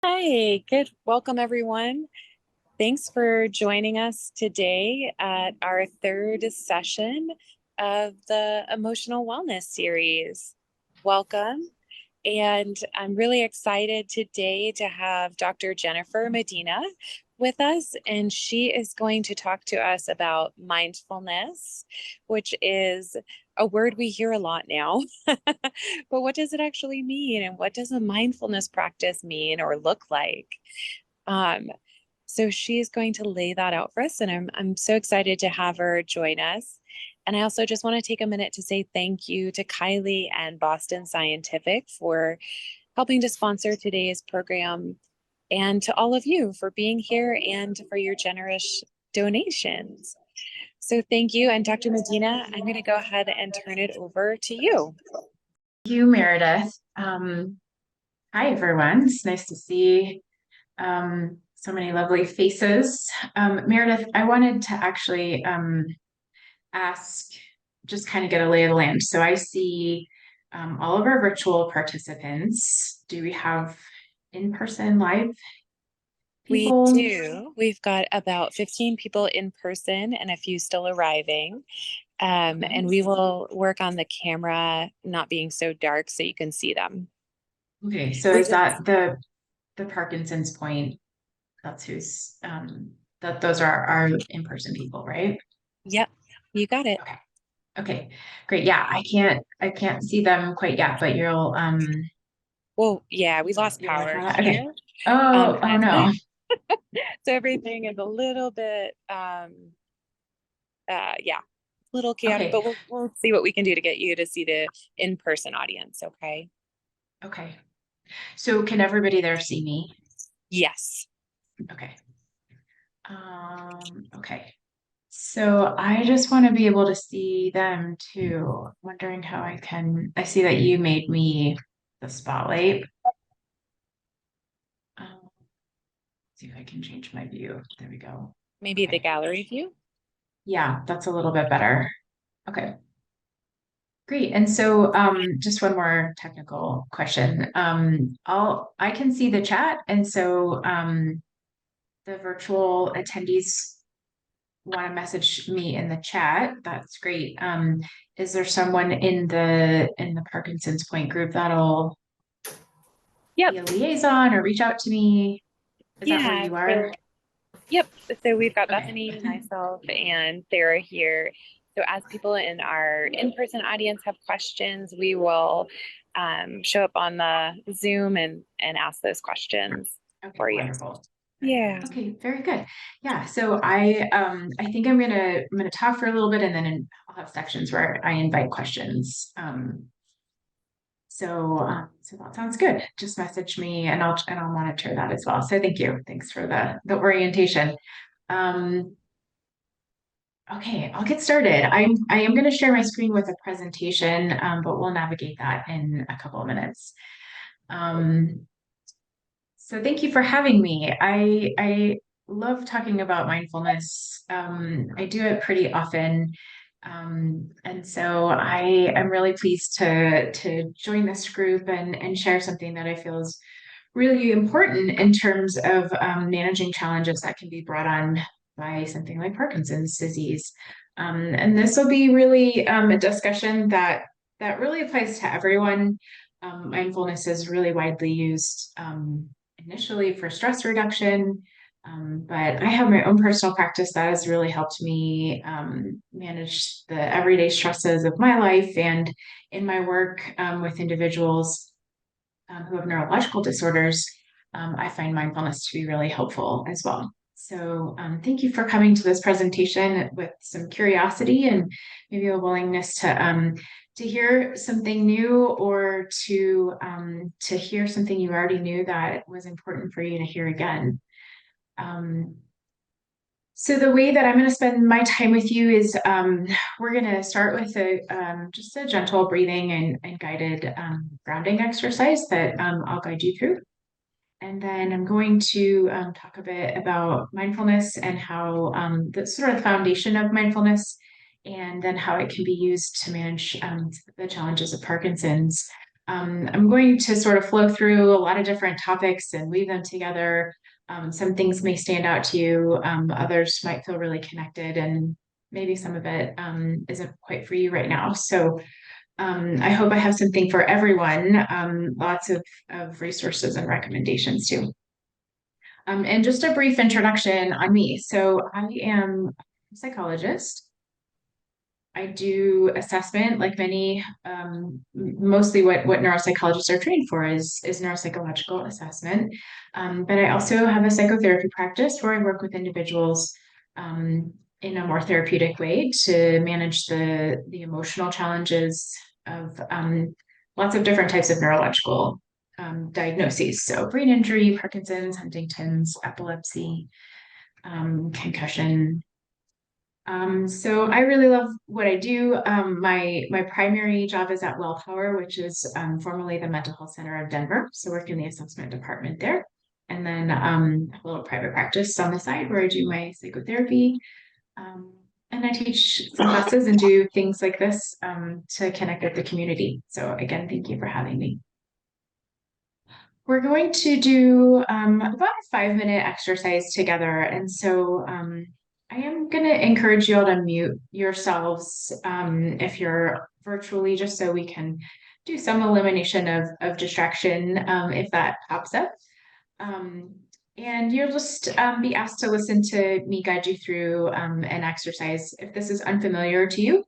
Hi, good. Welcome, everyone. Thanks for joining us today at our third session of the Emotional Wellness series. Welcome. And I'm really excited today to have Dr. Jennifer Medina with us, and she is going to talk to us about mindfulness, which is a word we hear a lot now. But what does it actually mean? And what does a mindfulness practice mean or look like? Um, so she's going to lay that out for us, and I'm so excited to have her join us. And I also just want to take a minute to say thank you to Kylie and Boston Scientific for helping to sponsor today's program, and to all of you for being here and for your generous donations. So thank you. And Dr. Medina, I'm going to go ahead and turn it over to you. Thank you, Meredith. Hi, everyone. It's nice to see so many lovely faces. Meredith, I wanted to actually ask, just kind of get a lay of the land. So I see all of our virtual participants. Do we have in-person live We people? do. We've got about 15 people in person and a few still arriving. Okay. And we will work on the camera not being so dark so you can see them. Okay, so We is just, that the Parkinson's point? That's who's that those are our in-person people, right? yep, you got it. Okay. Okay, great. Yeah, I can't see them quite yet, but Well, yeah, we lost you're working power on that. Okay. here. Oh no. So everything is a little bit, yeah, a little chaotic, Okay. but we'll see what we can do to get you to see the in-person audience. Okay. Okay. So can everybody there see me? Yes. Okay. Okay. So I just want to be able to see them too. Wondering how I see that you made me the spotlight. Um, see if I can change my view. There we go. Maybe the Okay. gallery view. Yeah, that's a little bit better. Okay. Great. And so just one more technical question. I can see the chat, and so the virtual attendees want to message me in the chat. That's great. Is there someone in the Parkinson's Point group that'll Yep. be a liaison or reach out to me? Is that where Yeah. you are? So yep. So we've got Okay. Bethany, myself, and Sarah here. So as people in our in-person audience have questions, we will show up on the Zoom and ask those questions Okay, for you. wonderful. Yeah. Okay, very good. Yeah, so I think I'm gonna talk for a little bit and then I'll have sections where I invite questions. So that sounds good. Just message me and I'll monitor that as well. So thank you. Thanks for the orientation. Um, okay, I'll get started. I am going to share my screen with a presentation, but we'll navigate that in a couple of minutes. Um, so thank you for having me. I love talking about mindfulness. I do it pretty often. And so I am really pleased to join this group and share something that I feel is really important in terms of managing challenges that can be brought on by something like Parkinson's disease. And this will be really a discussion that really applies to everyone. Mindfulness is really widely used initially for stress reduction, but I have my own personal practice that has really helped me manage the everyday stresses of my life and in my work with individuals who have neurological disorders. I find mindfulness to be really helpful as well. So thank you for coming to this presentation with some curiosity and maybe a willingness to hear something new or to hear something you already knew that was important for you to hear again. Um, so the way that I'm going to spend my time with you is we're going to start with just a gentle breathing and guided grounding exercise that I'll guide you through. And then I'm going to talk a bit about mindfulness and how the sort of foundation of mindfulness, and then how it can be used to manage the challenges of Parkinson's. I'm going to sort of flow through a lot of different topics and weave them together. Some things may stand out to you, others might feel really connected, and maybe some of it isn't quite for you right now. So I hope I have something for everyone, lots of resources and recommendations too. And just a brief introduction on me. So I am a psychologist. I do assessment like many, mostly what neuropsychologists are trained for is neuropsychological assessment. But I also have a psychotherapy practice where I work with individuals in a more therapeutic way to manage the emotional challenges of lots of different types of neurological diagnoses. So brain injury, Parkinson's, Huntington's, epilepsy, concussion. So I really love what I do. My primary job is at WellPower, which is formerly the Mental Health Center of Denver. So I work in the assessment department there. And then a little private practice on the side where I do my psychotherapy. And I teach some classes and do things like this to connect with the community. So again, thank you for having me. We're going to do about a 5-minute exercise together. And so I am going to encourage you all to mute yourselves if you're virtually, just so we can do some elimination of distraction if that pops up. Um, and you'll just be asked to listen to me guide you through an exercise. If this is unfamiliar to you,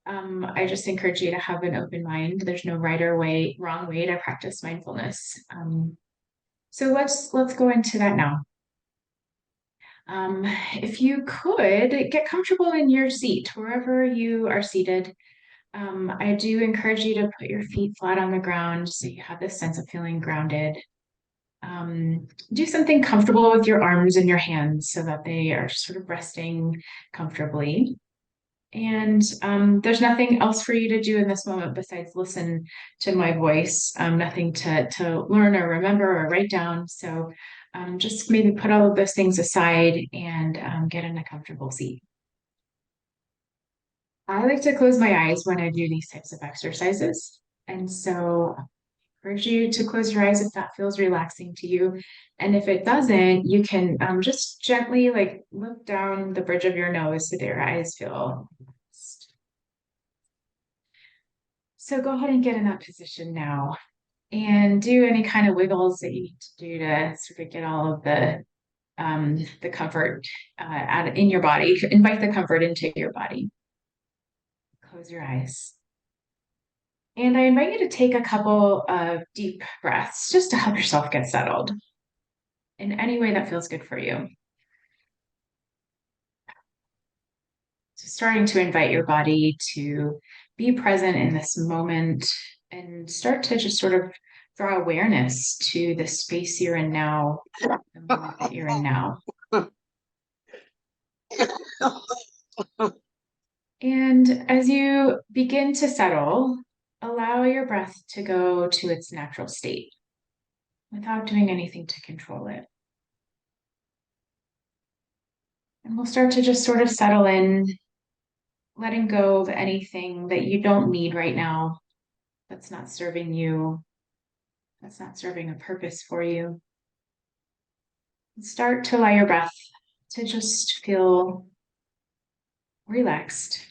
I just encourage you to have an open mind. There's no right or wrong way to practice mindfulness. So let's go into that now. If you could get comfortable in your seat, wherever you are seated. I do encourage you to put your feet flat on the ground so you have this sense of feeling grounded. Do something comfortable with your arms and your hands so that they are sort of resting comfortably. And there's nothing else for you to do in this moment besides listen to my voice, nothing to learn or remember or write down. So just maybe put all of those things aside and get in a comfortable seat. I like to close my eyes when I do these types of exercises. And so I encourage you to close your eyes if that feels relaxing to you. And if it doesn't, you can just gently like look down the bridge of your nose so that your eyes feel relaxed. So go ahead and get in that position now and do any kind of wiggles that you need to do to sort of get all of the comfort in your body. Invite the comfort into your body. Close your eyes. And I invite you to take a couple of deep breaths just to help yourself get settled in any way that feels good for you. So starting to invite your body to be present in this moment and start to just sort of draw awareness to the space you're in now, the moment that you're in now. And as you begin to settle, allow your breath to go to its natural state without doing anything to control it. And we'll start to just sort of settle in, letting go of anything that you don't need right now, that's not serving you, that's not serving a purpose for you. And start to allow your breath to just feel relaxed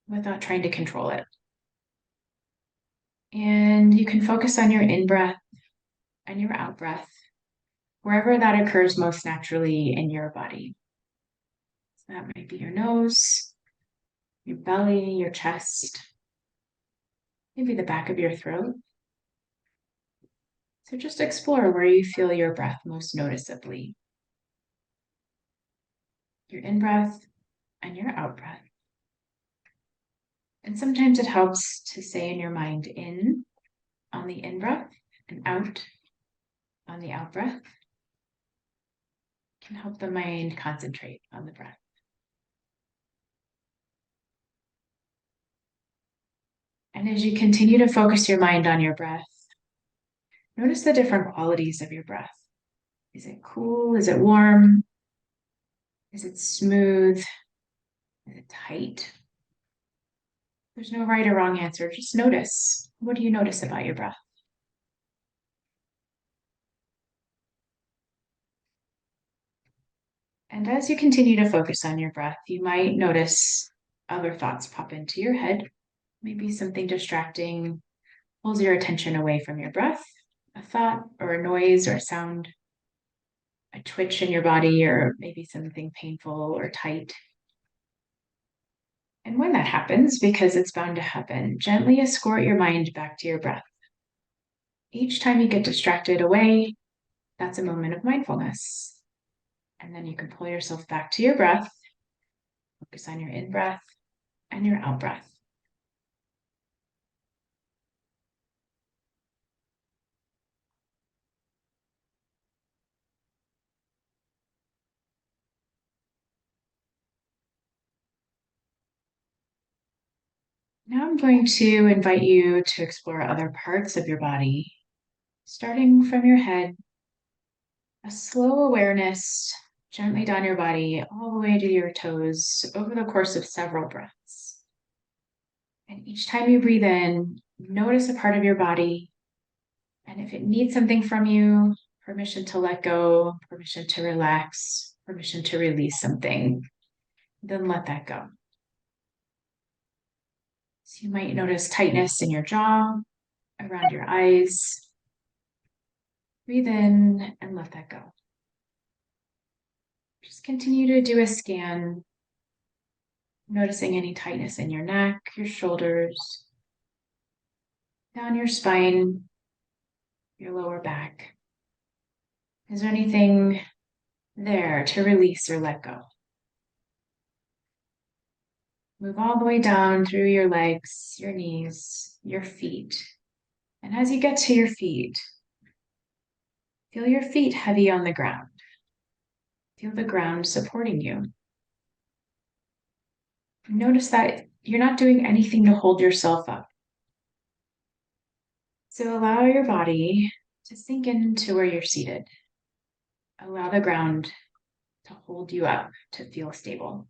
without trying to control it. And you can focus on your in-breath and your out-breath, wherever that occurs most naturally in your body. So that might be your nose, your belly, your chest, maybe the back of your throat. So just explore where you feel your breath most noticeably. Your in-breath and your out-breath. And sometimes it helps to say in your mind in on the in-breath and out on the out-breath. Can help the mind concentrate on the breath. And as you continue to focus your mind on your breath, notice the different qualities of your breath. Is it cool? Is it warm? Is it smooth? Is it tight? There's no right or wrong answer. Just notice. What do you notice about your breath? And as you continue to focus on your breath, you might notice other thoughts pop into your head. Maybe something distracting pulls your attention away from your breath, a thought or a noise or a sound, a twitch in your body, or maybe something painful or tight. And when that happens, because it's bound to happen, gently escort your mind back to your breath. Each time you get distracted away, that's a moment of mindfulness. And then you can pull yourself back to your breath, focus on your in breath and your out breath. Now I'm going to invite you to explore other parts of your body, starting from your head, a slow awareness gently down your body, all the way to your toes over the course of several breaths. And each time you breathe in, notice a part of your body. And if it needs something from you, permission to let go, permission to relax, permission to release something, then let that go. So you might notice tightness in your jaw, around your eyes. Breathe in and let that go. Just continue to do a scan, noticing any tightness in your neck, your shoulders, down your spine, your lower back. Is there anything there to release or let go? Move all the way down through your legs, your knees, your feet. And as you get to your feet, feel your feet heavy on the ground. Feel the ground supporting you. Notice that you're not doing anything to hold yourself up. So allow your body to sink into where you're seated. Allow the ground to hold you up, to feel stable.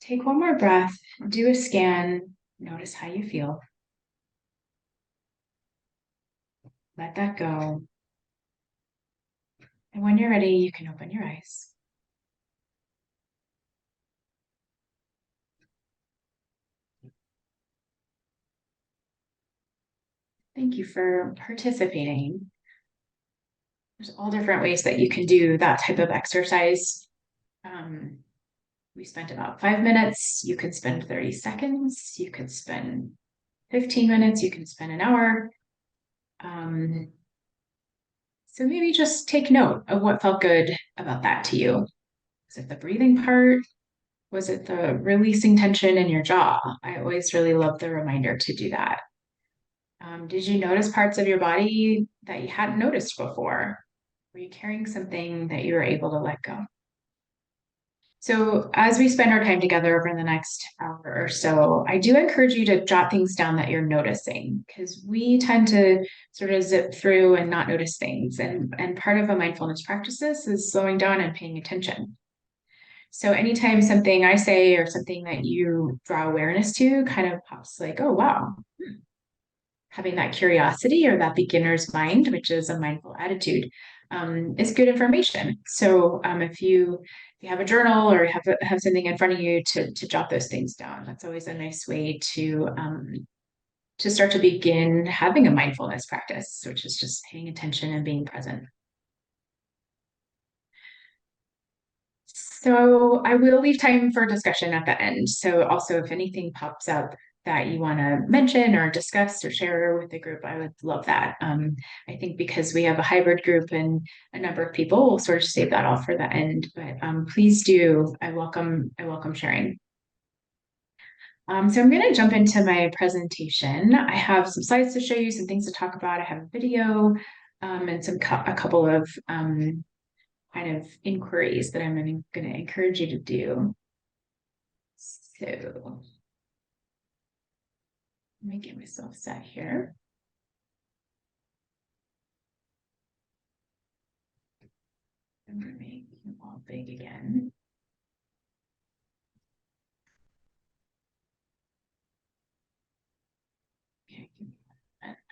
Take one more breath, do a scan, notice how you feel. Let that go. And when you're ready, you can open your eyes. Thank you for participating. There's all different ways that you can do that type of exercise. We spent about 5 minutes. You could spend 30 seconds. You could spend 15 minutes. You can spend an hour. So maybe just take note of what felt good about that to you. Was it the breathing part? Was it the releasing tension in your jaw? I always really love the reminder to do that. Did you notice parts of your body that you hadn't noticed before? Were you carrying something that you were able to let go? So as we spend our time together over the next hour or so, I do encourage you to jot things down that you're noticing, because we tend to sort of zip through and not notice things. And part of a mindfulness practices is slowing down and paying attention. So anytime something I say or something that you draw awareness to kind of pops like, oh, wow, having that curiosity or that beginner's mind, which is a mindful attitude, is good information. So if you have a journal or have something in front of you to jot those things down, that's always a nice way to start to begin having a mindfulness practice, which is just paying attention and being present. So I will leave time for discussion at the end. So also if anything pops up that you want to mention or discuss or share with the group, I would love that. I think because we have a hybrid group and a number of people, we'll sort of save that all for the end. But please do. I welcome sharing. So I'm going to jump into my presentation. I have some slides to show you, some things to talk about. I have a video and a couple of kind of inquiries that I'm going to encourage you to do. So let me get myself set here. I'm going to make them all big again.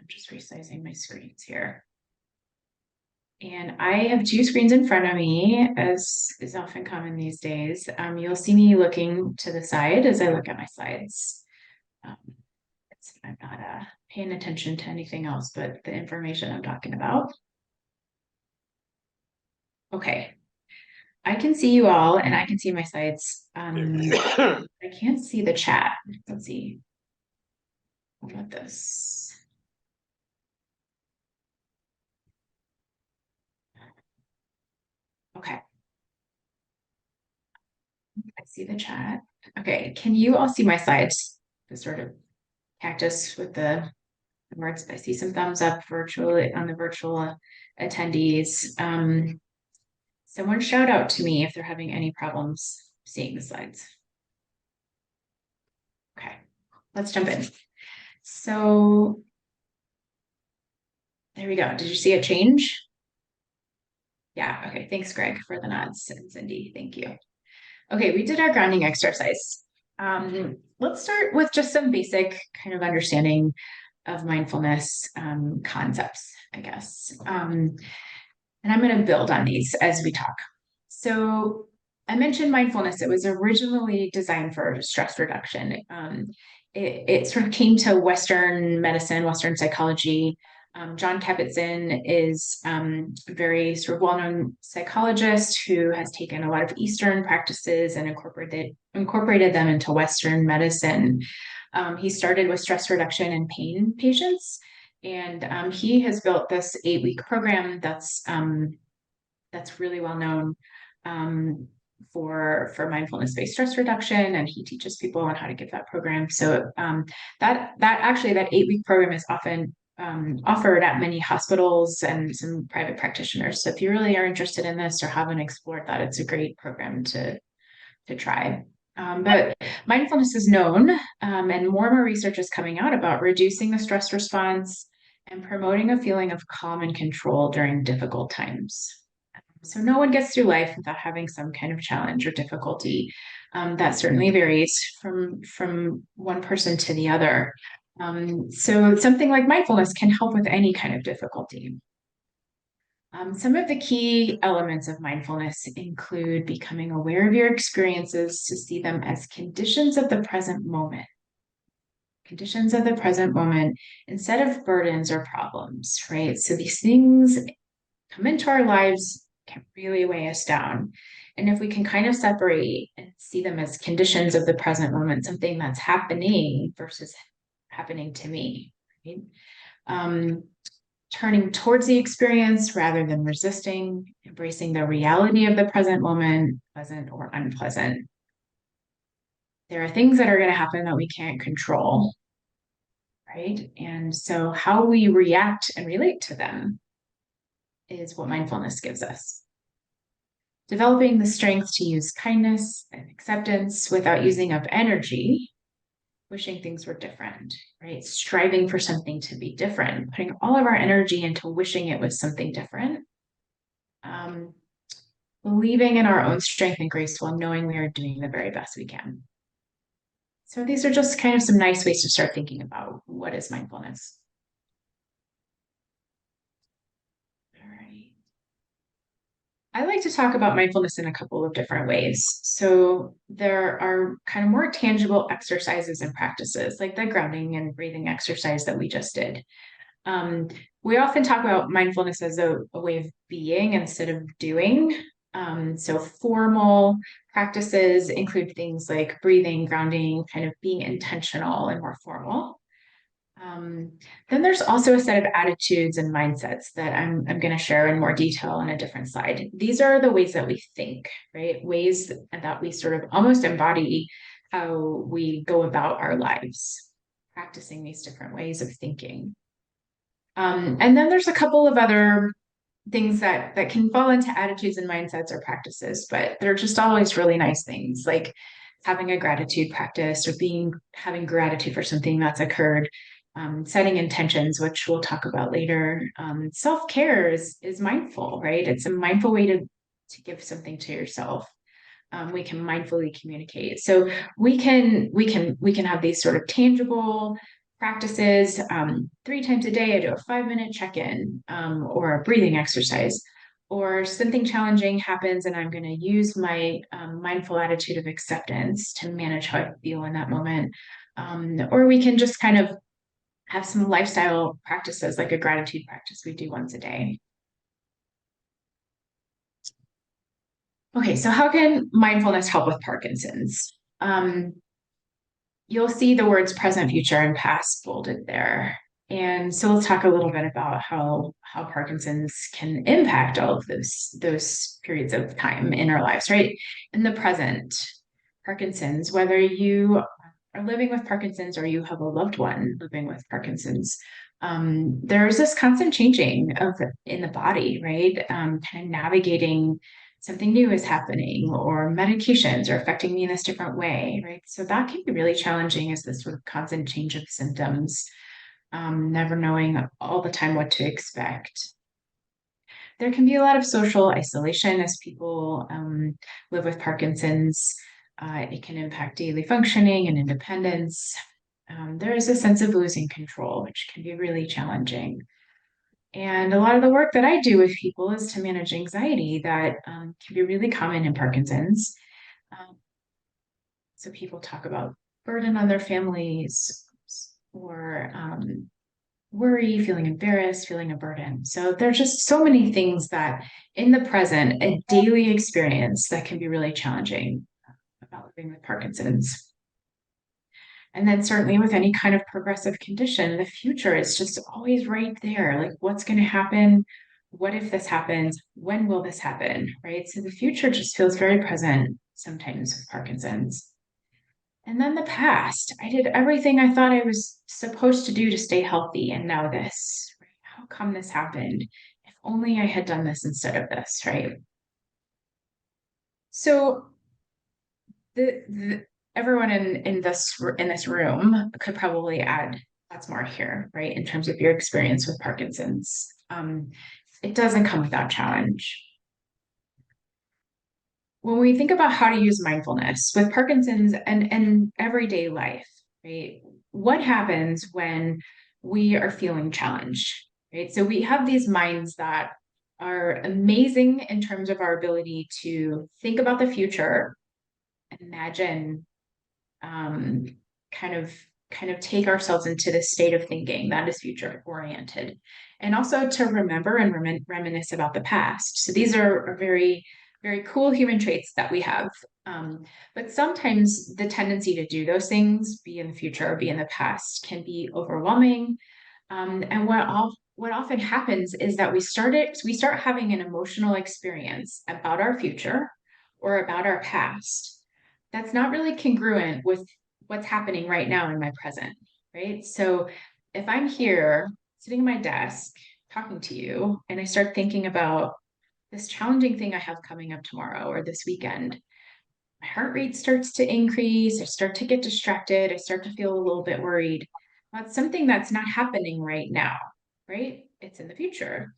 just resizing my screens here. And I have two screens in front of me, as is often common these days. You'll see me looking to the side as I look at my slides. Um, I'm not paying attention to anything else but the information I'm talking about. Okay, I can see you all and I can see my slides. I can't see the chat. Let's see. What about this? Okay. I see the chat. Okay, can you all see my slides? The sort of cactus with the words. I see some thumbs up virtually on the virtual attendees. Someone shout out to me if they're having any problems seeing the slides. Okay, let's jump in. So there we go. Did you see a change? Yeah, okay. Thanks, Greg, for the nods, and Cindy. Thank you. Okay, we did our grounding exercise. Let's start with just some basic kind of understanding of mindfulness concepts, I guess. And I'm going to build on these as we talk. So I mentioned mindfulness. It was originally designed for stress reduction. It sort of came to Western medicine, Western psychology. John Kabat-Zinn is a very sort of well-known psychologist who has taken a lot of Eastern practices and incorporated them into Western medicine. He started with stress reduction in pain patients, and he has built this 8-week program that's really well known for mindfulness-based stress reduction, and he teaches people on how to give that program. So that 8-week program is often offered at many hospitals and some private practitioners. So if you really are interested in this or haven't explored that, it's a great program to try. But mindfulness is known, and more research is coming out about reducing the stress response and promoting a feeling of calm and control during difficult times. So no one gets through life without having some kind of challenge or difficulty. That certainly varies from one person to the other. So something like mindfulness can help with any kind of difficulty. Some of the key elements of mindfulness include becoming aware of your experiences to see them as conditions of the present moment. Conditions of the present moment instead of burdens or problems, right? So these things come into our lives, can really weigh us down. And if we can kind of separate and see them as conditions of the present moment, something that's happening versus happening to me, right? Turning towards the experience rather than resisting, embracing the reality of the present moment, pleasant or unpleasant. There are things that are going to happen that we can't control, right? And so how we react and relate to them is what mindfulness gives us. Developing the strength to use kindness and acceptance without using up energy, wishing things were different, right? Striving for something to be different, putting all of our energy into wishing it was something different. Believing in our own strength and grace while knowing we are doing the very best we can. So these are just kind of some nice ways to start thinking about what is mindfulness. All right. I like to talk about mindfulness in a couple of different ways. So there are kind of more tangible exercises and practices, like the grounding and breathing exercise that we just did. We often talk about mindfulness as a way of being instead of doing. So formal practices include things like breathing, grounding, kind of being intentional and more formal. Then there's also a set of attitudes and mindsets that I'm going to share in more detail on a different slide. These are the ways that we think, right? Ways that we sort of almost embody how we go about our lives, practicing these different ways of thinking. And then there's a couple of other things that can fall into attitudes and mindsets or practices, but they're just always really nice things, like having a gratitude practice or having gratitude for something that's occurred, setting intentions, which we'll talk about later. Self-care is mindful, right? It's a mindful way to give something to yourself. We can mindfully communicate. So we can have these sort of tangible practices. 3 times a day, I do a 5-minute check-in or a breathing exercise, or something challenging happens and I'm going to use my mindful attitude of acceptance to manage how I feel in that moment. Or we can just kind of have some lifestyle practices like a gratitude practice we do once a day. Okay, so how can mindfulness help with Parkinson's? You'll see the words present, future, and past bolded there. And so let's talk a little bit about how Parkinson's can impact all of those periods of time in our lives, right? In the present, Parkinson's, whether you are living with Parkinson's or you have a loved one living with Parkinson's, there's this constant changing of in the body, right? Kind of navigating something new is happening, or medications are affecting me in this different way, right? So that can be really challenging as this sort of constant change of symptoms, never knowing all the time what to expect. There can be a lot of social isolation as people live with Parkinson's. It can impact daily functioning and independence. There is a sense of losing control, which can be really challenging. And a lot of the work that I do with people is to manage anxiety that can be really common in Parkinson's. Um, so people talk about burden on their families or worry, feeling embarrassed, feeling a burden. So there's just so many things that in the present, a daily experience that can be really challenging about living with Parkinson's. And then certainly with any kind of progressive condition, the future is just always right there. Like what's going to happen? What if this happens? When will this happen? Right? So the future just feels very present sometimes with Parkinson's. And then the past. I did everything I thought I was supposed to do to stay healthy, and now this. Right? How come this happened? If only I had done this instead of this, right? So the everyone in this room could probably add lots more here, right? In terms of your experience with Parkinson's. It doesn't come without challenge. When we think about how to use mindfulness with Parkinson's and everyday life, right? What happens when we are feeling challenged, right? So we have these minds that are amazing in terms of our ability to think about the future, imagine, um, kind of take ourselves into this state of thinking that is future oriented, and also to remember and reminisce about the past. So these are very very cool human traits that we have. But sometimes the tendency to do those things, be in the future or be in the past, can be overwhelming. And what often happens is that we start having an emotional experience about our future or about our past that's not really congruent with what's happening right now in my present, right? So if I'm here sitting at my desk talking to you and I start thinking about this challenging thing I have coming up tomorrow or this weekend, my heart rate starts to increase. I start to get distracted. I start to feel a little bit worried about something that's not happening right now, right? It's in the future.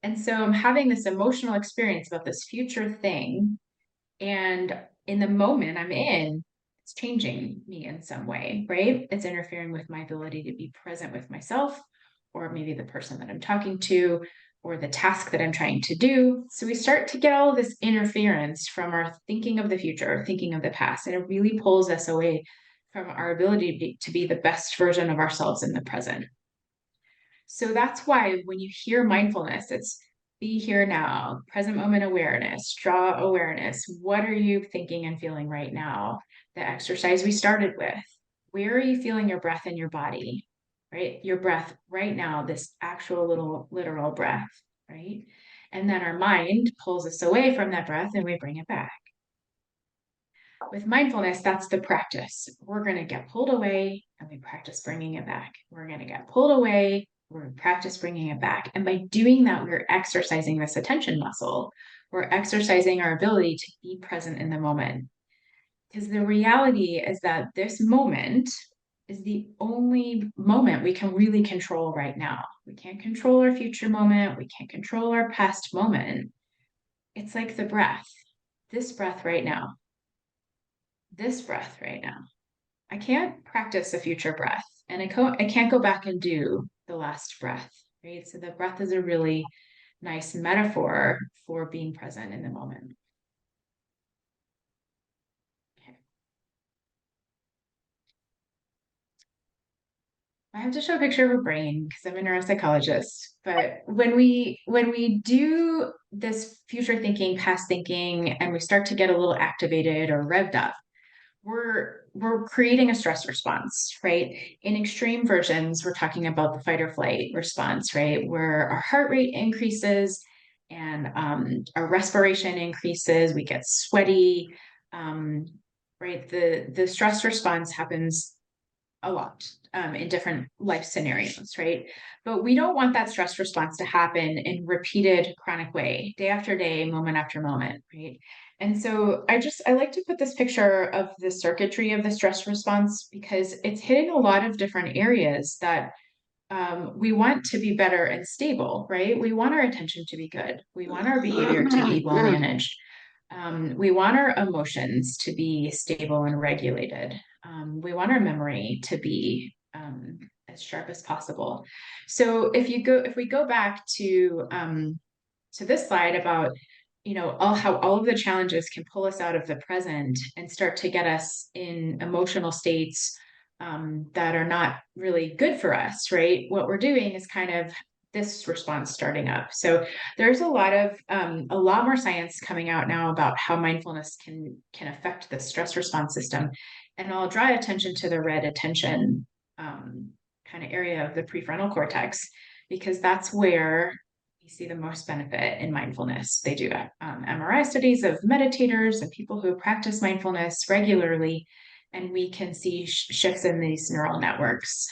And so I'm having this emotional experience about this future thing. And in the moment I'm in, it's changing me in some way, right? It's interfering with my ability to be present with myself, or maybe the person that I'm talking to, or the task that I'm trying to do. So we start to get all of this interference from our thinking of the future, thinking of the past, and it really pulls us away from our ability to be the best version of ourselves in the present. So that's why when you hear mindfulness, it's be here now, present moment awareness, draw awareness. What are you thinking and feeling right now? The exercise we started with. Where are you feeling your breath in your body? Right? Your breath right now, this actual little literal breath, right? And then our mind pulls us away from that breath and we bring it back. With mindfulness, that's the practice. We're going to get pulled away and we practice bringing it back. We're going to get pulled away, we're going to practice bringing it back. And by doing that, we're exercising this attention muscle. We're exercising our ability to be present in the moment. Because the reality is that this moment is the only moment we can really control right now. We can't control our future moment. We can't control our past moment. It's like the breath, this breath right now, this breath right now. I can't practice a future breath and I can't go back and do the last breath, right? So the breath is a really nice metaphor for being present in the moment. Okay. I have to show a picture of a brain because I'm a neuropsychologist. But when we do this future thinking, past thinking, and we start to get a little activated or revved up, we're creating a stress response, right? In extreme versions, we're talking about the fight or flight response, right? Where our heart rate increases and our respiration increases, we get sweaty, um, right? The stress response happens a lot in different life scenarios, right? But we don't want that stress response to happen in repeated chronic way, day after day, moment after moment, right? And so I like to put this picture of the circuitry of the stress response because it's hitting a lot of different areas that we want to be better and stable, right? We want our attention to be good. We want our behavior to be well managed. We want our emotions to be stable and regulated. We want our memory to be as sharp as possible. So if we go back to this slide about how all of the challenges can pull us out of the present and start to get us in emotional states that are not really good for us, right? What we're doing is kind of this response starting up. So there's a lot more science coming out now about how mindfulness can affect the stress response system. And I'll draw attention to the red attention kind of area of the prefrontal cortex, because that's where you see the most benefit in mindfulness. They do MRI studies of meditators and people who practice mindfulness regularly, and we can see shifts in these neural networks.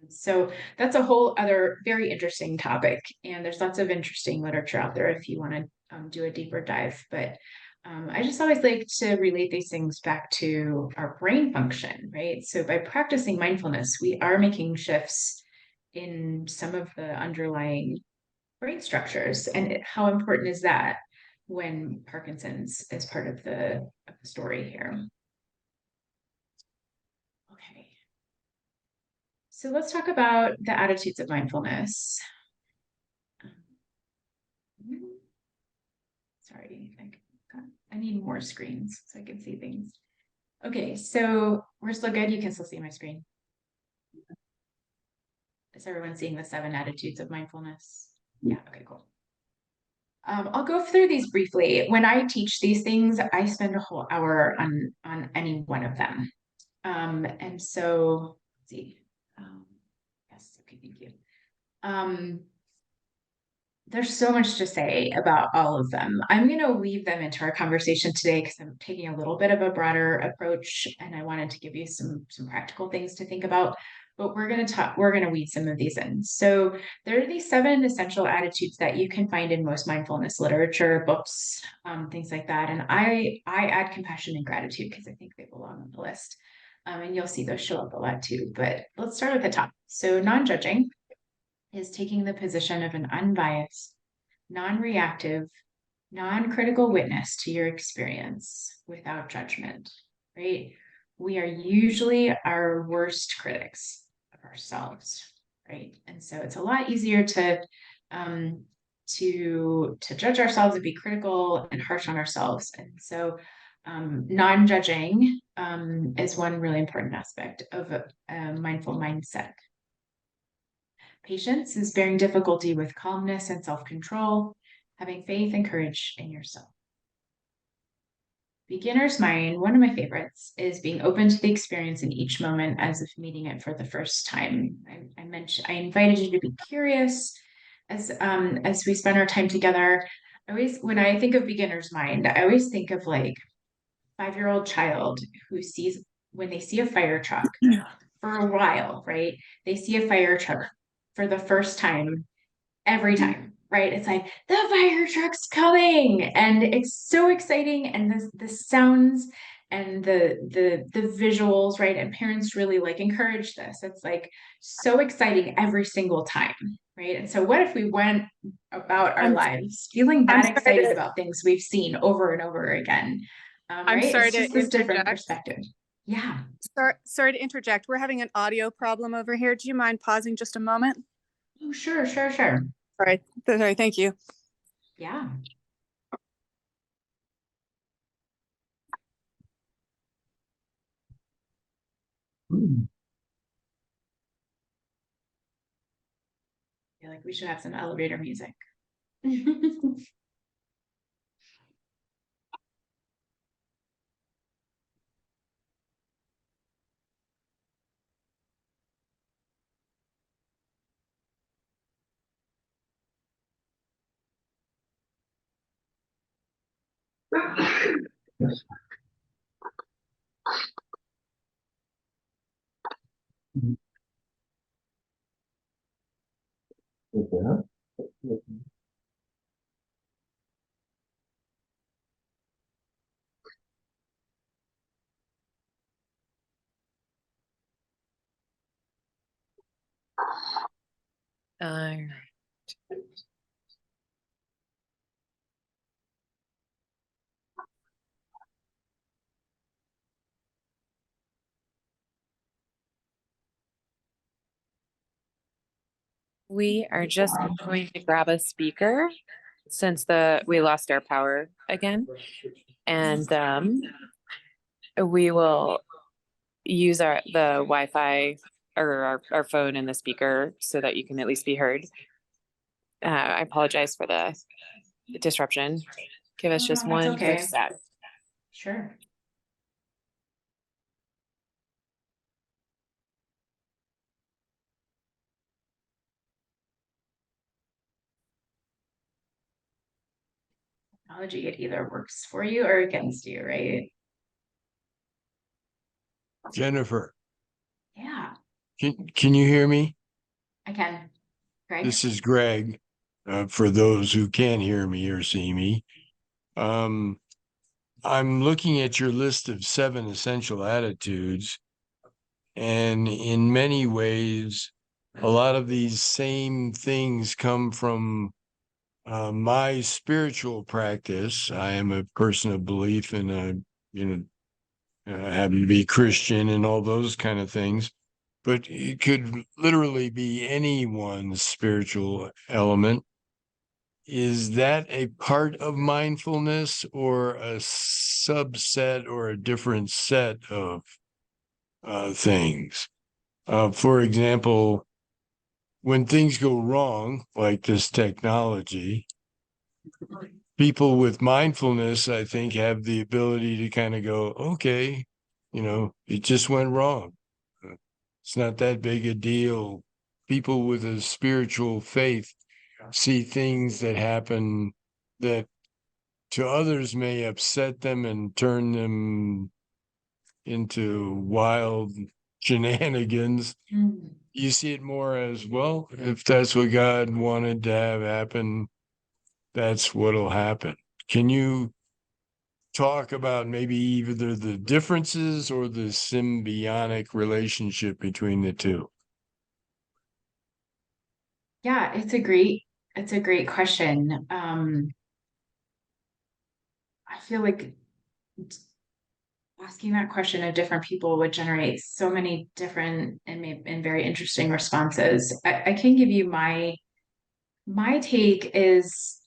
So that's a whole other very interesting topic, and there's lots of interesting literature out there if you want to do a deeper dive. But I just always like to relate these things back to our brain function, right? So by practicing mindfulness, we are making shifts in some of the underlying brain structures. And how important is that when Parkinson's is part of the story here? Okay. So let's talk about the attitudes of mindfulness. Sorry, I need more screens so I can see things. Okay, so we're still good. You can still see my screen. Is everyone seeing the 7 attitudes of mindfulness? Yeah, okay, cool. I'll go through these briefly. When I teach these things, I spend a whole hour on any one of them. And so, let's see. Yes, okay, thank you. There's so much to say about all of them. I'm going to weave them into our conversation today because I'm taking a little bit of a broader approach, and I wanted to give you some practical things to think about. But we're going to weave some of these in. So there are these 7 essential attitudes that you can find in most mindfulness literature, books, things like that. And I add compassion and gratitude because I think they belong on the list. And you'll see those show up a lot too. But let's start at the top. So non-judging is taking the position of an unbiased, non-reactive, non-critical witness to your experience without judgment, right? We are usually our worst critics of ourselves, right? And so it's a lot easier to judge ourselves and be critical and harsh on ourselves. And so non-judging is one really important aspect of a mindful mindset. Patience is bearing difficulty with calmness and self-control, having faith and courage in yourself. Beginner's mind, one of my favorites, is being open to the experience in each moment as if meeting it for the first time. I invited you to be curious as we spend our time together. When I think of beginner's mind, I always think of like 5-year-old child when they see a fire truck for a while, right? They see a fire truck for the first time every time, right? It's like the fire truck's coming, and it's so exciting, and the sounds and the visuals, right? And parents really like encourage this. It's like so exciting every single time, right? And so what if we went about our lives feeling that excited about things we've seen over and over again? I'm Right? sorry It's to just this different interject. perspective. Yeah. Sorry to interject. We're having an audio problem over here. Do you mind pausing just a moment? Oh, sure, sure, sure. All right. Sorry. Thank you. Yeah. I feel like we should have some elevator music. Uh, we are just going to grab a speaker since we lost our power again. And we will use the Wi-Fi or our phone and the speaker so that you can at least be heard. I apologize for the disruption. Give us just No, that's one quick okay. sec. Sure. Technology, it either works for you or against you, right? Jennifer, Yeah, can you hear me? I can. Greg? This is Greg. For those who can't hear me or see me, um, I'm looking at your list of 7 essential attitudes, and in many ways, a lot of these same things come from my spiritual practice. I am a person of belief in you know, having to be Christian and all those kind of things. But it could literally be anyone's spiritual element. Is that a part of mindfulness or a subset or a different set of things? For example, when things go wrong, like this technology, people with mindfulness, I think, have the ability to kind of go, okay, it just went wrong. It's not that big a deal. People with a spiritual faith see things that happen that to others may upset them and turn them into wild shenanigans. Mm. You see it more as, well, if that's what God wanted to have happen, that's what'll happen. Can you talk about maybe either the differences or the symbiotic relationship between the two? Yeah, it's a great question. I feel like asking that question of different people would generate so many different and very interesting responses. I can give you my take is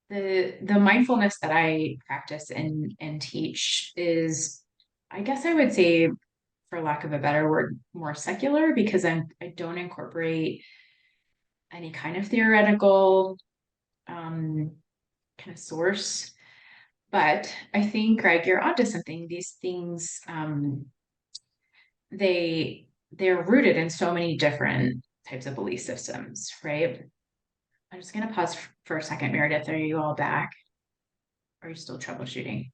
the mindfulness that I practice and teach is, I guess I would say, for lack of a better word, more secular because I don't incorporate any kind of theoretical kind of source. But I think, Greg, you're onto something. These things, they're rooted in so many different types of belief systems, right? I'm just gonna pause for a second. Meredith, are you all back? Are you still troubleshooting?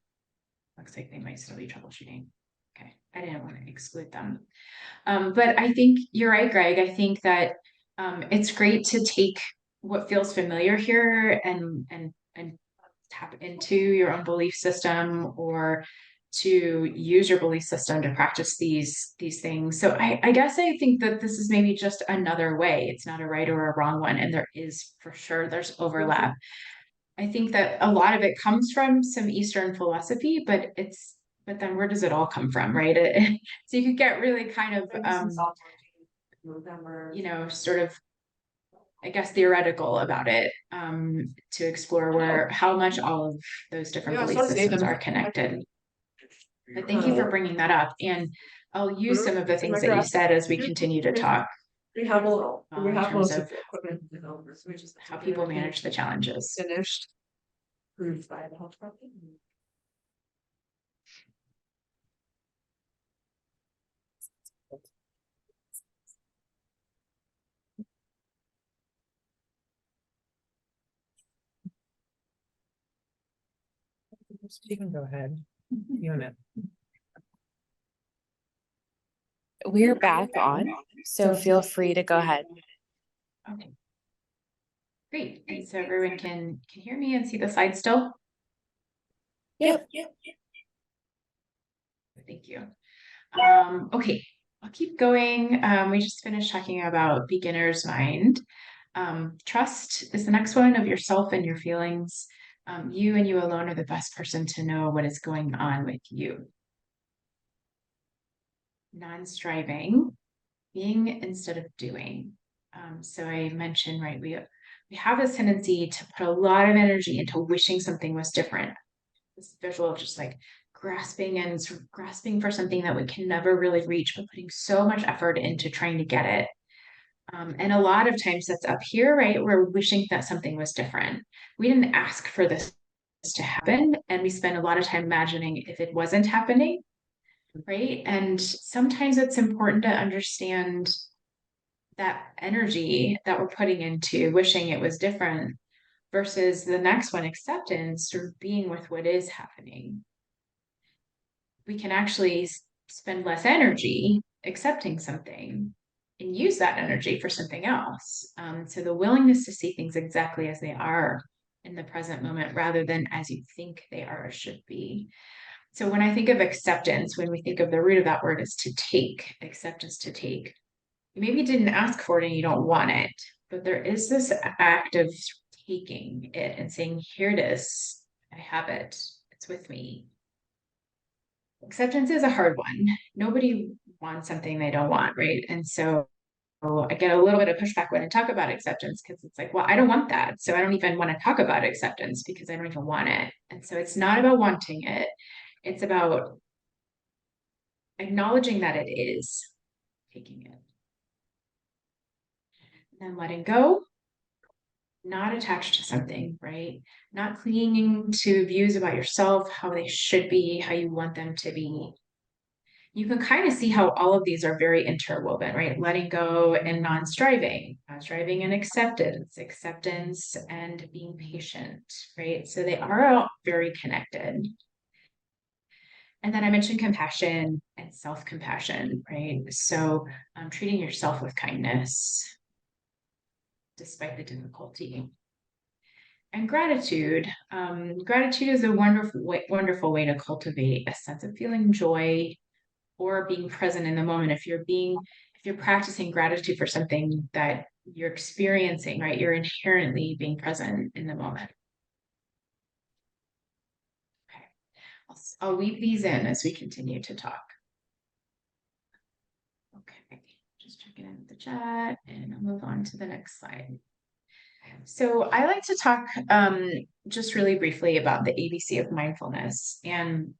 Looks like they might still be troubleshooting. Okay, I didn't want to exclude them. But I think you're right, Greg. I think that it's great to take what feels familiar here and tap into your own belief system or to use your belief system to practice these things. So I guess I think that this is maybe just another way. It's not a right or a wrong one, and there is for sure there's overlap. I think that a lot of it comes from some Eastern philosophy, but but then where does it all come from, right? So you could get really kind of, sort of, I guess, theoretical about it, to explore how much all of those different belief systems are connected. But thank you for bringing that up. And I'll use some of the things that you said as we continue to talk, in terms of how people manage the challenges. Finished. Approved by the health department. You can go ahead. You and it. We're back on, so feel free to go ahead. Okay. Great. And so everyone can hear me and see the slide still? Yep. Thank you. Okay, I'll keep going. We just finished talking about beginner's mind. Trust is the next one, of yourself and your feelings. You and you alone are the best person to know what is going on with you. Non-striving, being instead of doing. So I mentioned, right, we have this tendency to put a lot of energy into wishing something was different. This visual of just like grasping and sort of grasping for something that we can never really reach, but putting so much effort into trying to get it. And a lot of times that's up here, right? We're wishing that something was different. We didn't ask for this to happen, and we spend a lot of time imagining if it wasn't happening, right? And sometimes it's important to understand that energy that we're putting into wishing it was different versus the next one, acceptance, or being with what is happening. We can actually spend less energy accepting something and use that energy for something else. So the willingness to see things exactly as they are in the present moment rather than as you think they are or should be. So when I think of acceptance, when we think of the root of that word is to take, acceptance, to take. You maybe didn't ask for it and you don't want it, but there is this act of taking it and saying, here it is, I have it, it's with me. Acceptance is a hard one. Nobody wants something they don't want, right? And so I get a little bit of pushback when I talk about acceptance because it's like, well, I don't want that. So I don't even want to talk about acceptance because I don't even want it. And so it's not about wanting it. It's about acknowledging that it is, taking it. And then letting go, not attached to something, right? Not clinging to views about yourself, how they should be, how you want them to be. You can kind of see how all of these are very interwoven, right? Letting go and non-striving, non-striving and acceptance and being patient, right? So they are all very connected. And then I mentioned compassion and self-compassion, right? So treating yourself with kindness despite the difficulty. And gratitude. Gratitude is a wonderful way to cultivate a sense of feeling joy or being present in the moment. If you're practicing gratitude for something that you're experiencing, right, you're inherently being present in the moment. Okay, I'll weave these in as we continue to talk. Okay, just checking in with the chat and I'll move on to the next slide. So I like to talk just really briefly about the ABC of mindfulness. And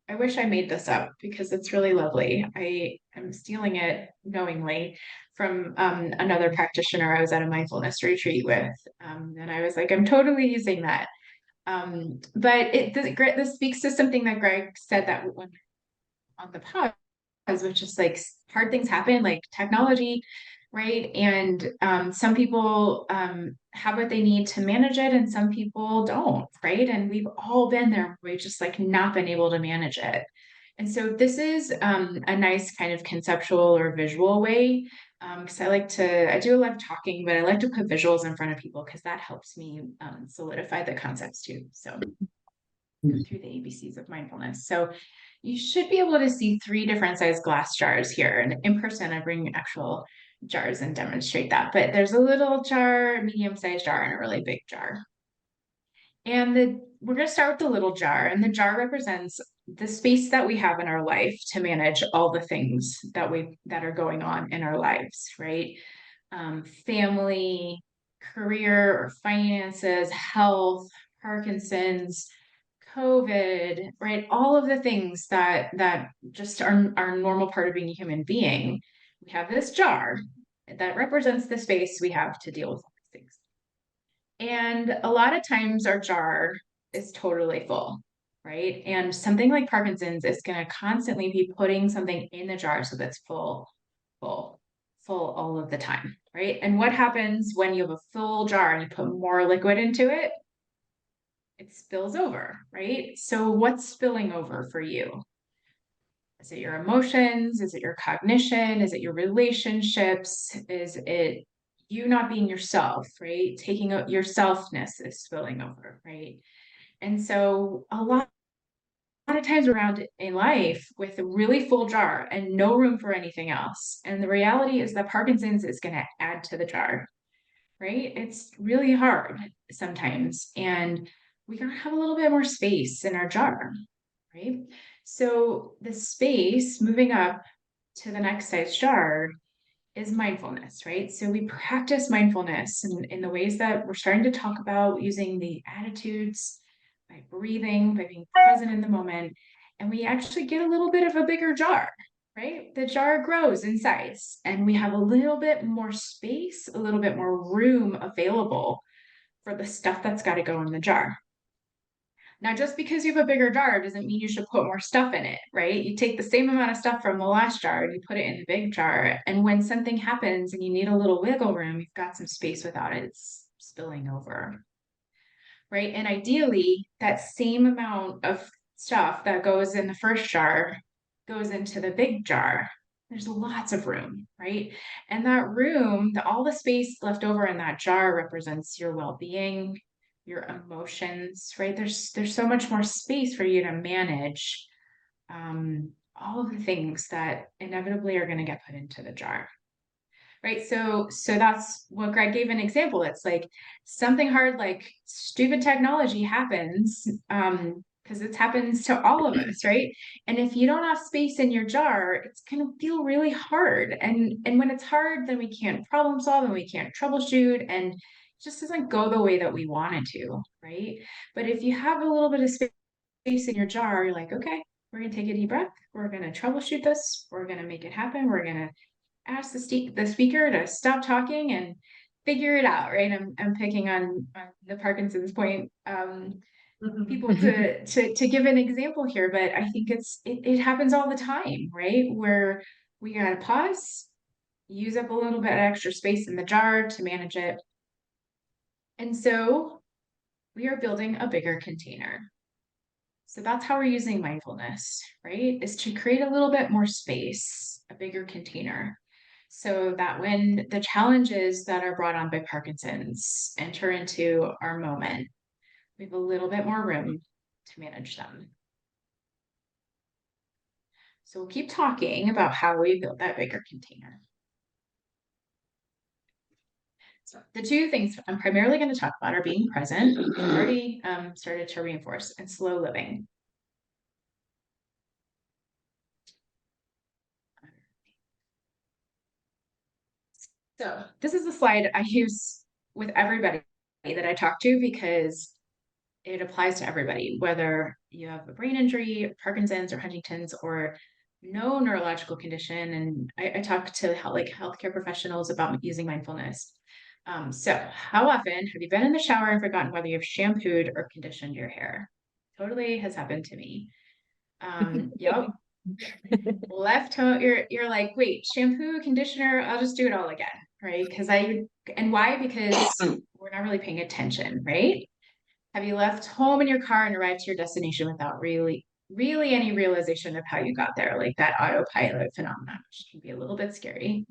I wish I made this up because it's really lovely. I am stealing it knowingly from another practitioner I was at a mindfulness retreat with. And I was like, I'm totally using that. But this speaks to something that Greg said that when on the pod, which is like hard things happen, like technology, right? And some people have what they need to manage it and some people don't, right? And we've all been there. We've just like not been able to manage it. And so this is a nice kind of conceptual or visual way, because I do a lot of talking, but I like to put visuals in front of people because that helps me solidify the concepts too. So through the ABCs of mindfulness. So you should be able to see 3 different size glass jars here. And in person, I bring actual jars and demonstrate that. But there's a little jar, a medium-sized jar, and a really big jar. And we're going to start with the little jar. And the jar represents the space that we have in our life to manage all the things that are going on in our lives, right? Family, career or finances, health, Parkinson's, COVID, right? All of the things that just are a normal part of being a human being. We have this jar that represents the space we have to deal with all these things. And a lot of times our jar is totally full, right? And something like Parkinson's is going to constantly be putting something in the jar so that's full, full, full all of the time, right? And what happens when you have a full jar and you put more liquid into it? It spills over, right? So what's spilling over for you? Is it your emotions? Is it your cognition? Is it your relationships? Is it you not being yourself, right? Taking out your selfness is spilling over, right? And so a lot of times around in life with a really full jar and no room for anything else. And the reality is that Parkinson's is going to add to the jar, right? It's really hard sometimes. And we gotta have a little bit more space in our jar, right? So the space moving up to the next size jar is mindfulness, right? So we practice mindfulness in the ways that we're starting to talk about using the attitudes, by breathing, by being present in the moment. And we actually get a little bit of a bigger jar, right? The jar grows in size and we have a little bit more space, a little bit more room available for the stuff that's got to go in the jar. Now, just because you have a bigger jar doesn't mean you should put more stuff in it, right? You take the same amount of stuff from the last jar and you put it in the big jar. And when something happens and you need a little wiggle room, you've got some space without it spilling over, right? And ideally, that same amount of stuff that goes in the first jar goes into the big jar. There's lots of room, right? And that room, all the space left over in that jar represents your well-being, your emotions, right? There's so much more space for you to manage all of the things that inevitably are going to get put into the jar, right? So that's what Greg gave an example. It's like something hard, like stupid technology happens, because it happens to all of us, right? And if you don't have space in your jar, it's going to feel really hard. And when it's hard, then we can't problem solve and we can't troubleshoot, and it just doesn't go the way that we want it to, right? But if you have a little bit of space in your jar, you're like, okay, we're going to take a deep breath. We're going to troubleshoot this. We're going to make it happen. We're going to ask the speaker to stop talking and figure it out, right? I'm picking on the Parkinson's point, people to give an example here, but I think it happens all the time, right? Where we gotta pause, use up a little bit of extra space in the jar to manage it. And so we are building a bigger container. So that's how we're using mindfulness, right? Is to create a little bit more space, a bigger container, so that when the challenges that are brought on by Parkinson's enter into our moment, we have a little bit more room to manage them. So we'll keep talking about how we build that bigger container. So the two things I'm primarily going to talk about are being present, we've already started to reinforce, and slow living. So this is a slide I use with everybody that I talk to because it applies to everybody, whether you have a brain injury, Parkinson's or Huntington's, or no neurological condition. And I talk to healthcare professionals about using mindfulness. So how often have you been in the shower and forgotten whether you've shampooed or conditioned your hair? Totally has happened to me. Yep. Left home, you're like, wait, shampoo, conditioner, I'll just do it all again, right? And why? Because we're not really paying attention, right? Have you left home in your car and arrived to your destination without really any realization of how you got there, like that autopilot phenomenon, which can be a little bit scary?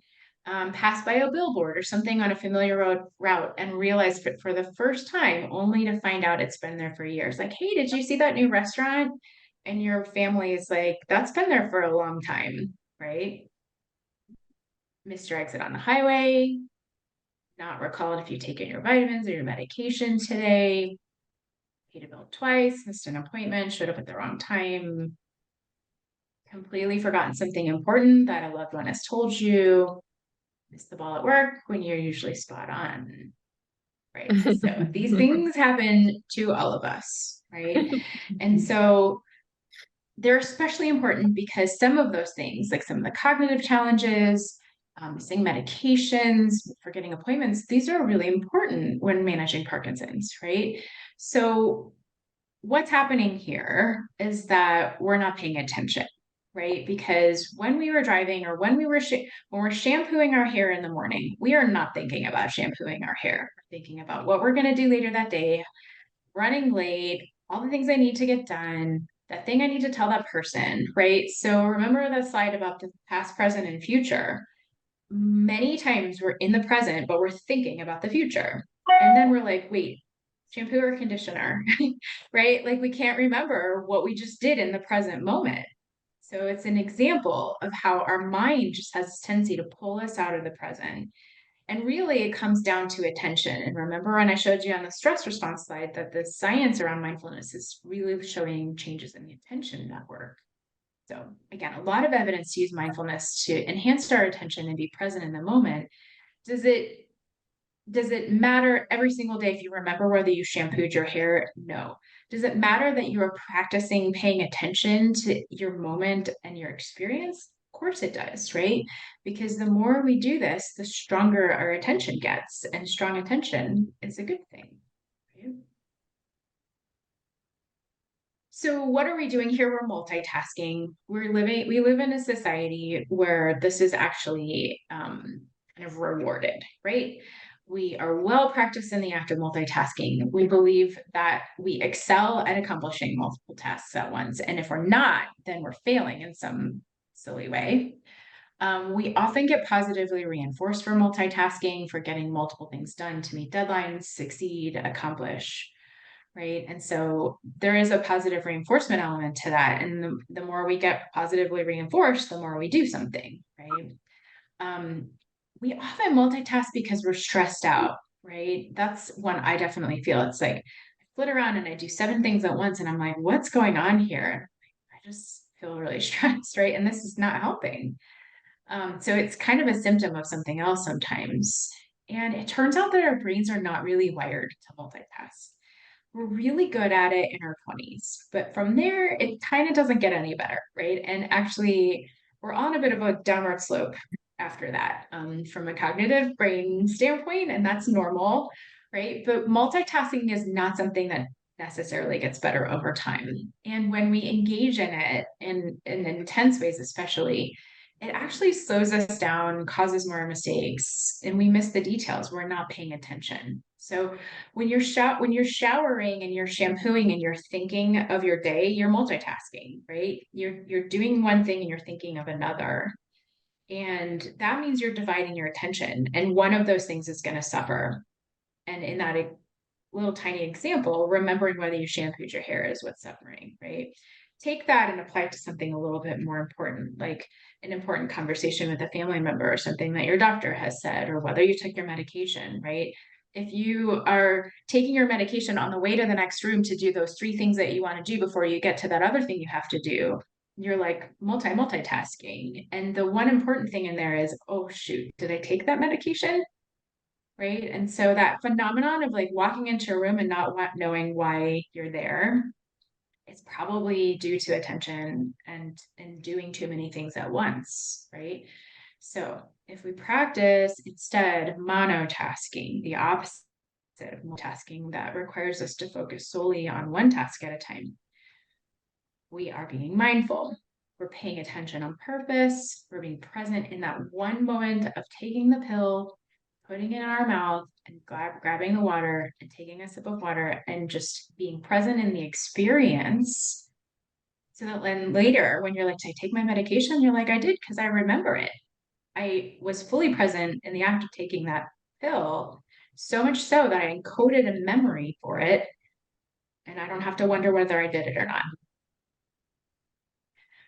Pass by a billboard or something on a familiar route and realize for the first time, only to find out it's been there for years. Like, hey, did you see that new restaurant? And your family is like, that's been there for a long time, right? Missed your exit on the highway, not recalled if you've taken your vitamins or your medication today, paid a bill twice, missed an appointment, showed up at the wrong time, completely forgotten something important that a loved one has told you, missed the ball at work when you're usually spot on, right? So these things happen to all of us, right? And so they're especially important because some of those things, like some of the cognitive challenges, missing medications, forgetting appointments, these are really important when managing Parkinson's, right? So what's happening here is that we're not paying attention, right? Because when we were driving or when we're shampooing our hair in the morning, we are not thinking about shampooing our hair. We're thinking about what we're going to do later that day, running late, all the things I need to get done, that thing I need to tell that person, right? So remember the slide about the past, present, and future. Many times we're in the present, but we're thinking about the future. And then we're like, wait, shampoo or conditioner, right? Like we can't remember what we just did in the present moment. So it's an example of how our mind just has this tendency to pull us out of the present. And really, it comes down to attention. And remember when I showed you on the stress response slide that the science around mindfulness is really showing changes in the attention network. So again, a lot of evidence to use mindfulness to enhance our attention and be present in the moment. Does it matter every single day if you remember whether you shampooed your hair? No. Does it matter that you are practicing paying attention to your moment and your experience? Of course it does, right? Because the more we do this, the stronger our attention gets, and strong attention is a good thing. Right? So what are we doing here? We're multitasking. We live in a society where this is actually kind of rewarded, right? We are well practiced in the act of multitasking. We believe that we excel at accomplishing multiple tasks at once. And if we're not, then we're failing in some silly way. We often get positively reinforced for multitasking, for getting multiple things done to meet deadlines, succeed, accomplish, right? And so there is a positive reinforcement element to that. And the more we get positively reinforced, the more we do something, right? We often multitask because we're stressed out, right? That's one I definitely feel. It's like I flit around and I do 7 things at once, and I'm like, what's going on here? I just feel really stressed, right? And this is not helping. So it's kind of a symptom of something else sometimes. And it turns out that our brains are not really wired to multitask. We're really good at it in our 20s, but from there, it kind of doesn't get any better, right? And actually, we're on a bit of a downward slope after that from a cognitive brain standpoint, and that's normal, right? But multitasking is not something that necessarily gets better over time. And when we engage in it in intense ways, especially, it actually slows us down, causes more mistakes, and we miss the details. We're not paying attention. So when you're showering and you're shampooing and you're thinking of your day, you're multitasking, right? You're doing one thing and you're thinking of another. And that means you're dividing your attention, and one of those things is going to suffer. And in that little tiny example, remembering whether you shampooed your hair is what's suffering, right? Take that and apply it to something a little bit more important, like an important conversation with a family member or something that your doctor has said, or whether you took your medication, right? If you are taking your medication on the way to the next room to do those 3 things that you want to do before you get to that other thing you have to do, you're like multitasking. And the one important thing in there is, oh shoot, did I take that medication? Right. And so that phenomenon of like walking into a room and not knowing why you're there is probably due to attention and doing too many things at once, right? So if we practice instead monotasking, the opposite of multitasking that requires us to focus solely on one task at a time, we are being mindful. We're paying attention on purpose. We're being present in that one moment of taking the pill, putting it in our mouth, and grabbing the water and taking a sip of water and just being present in the experience. So that when later, when you're like, did I take my medication? You're like, I did because I remember it. I was fully present in the act of taking that pill, so much so that I encoded a memory for it, and I don't have to wonder whether I did it or not.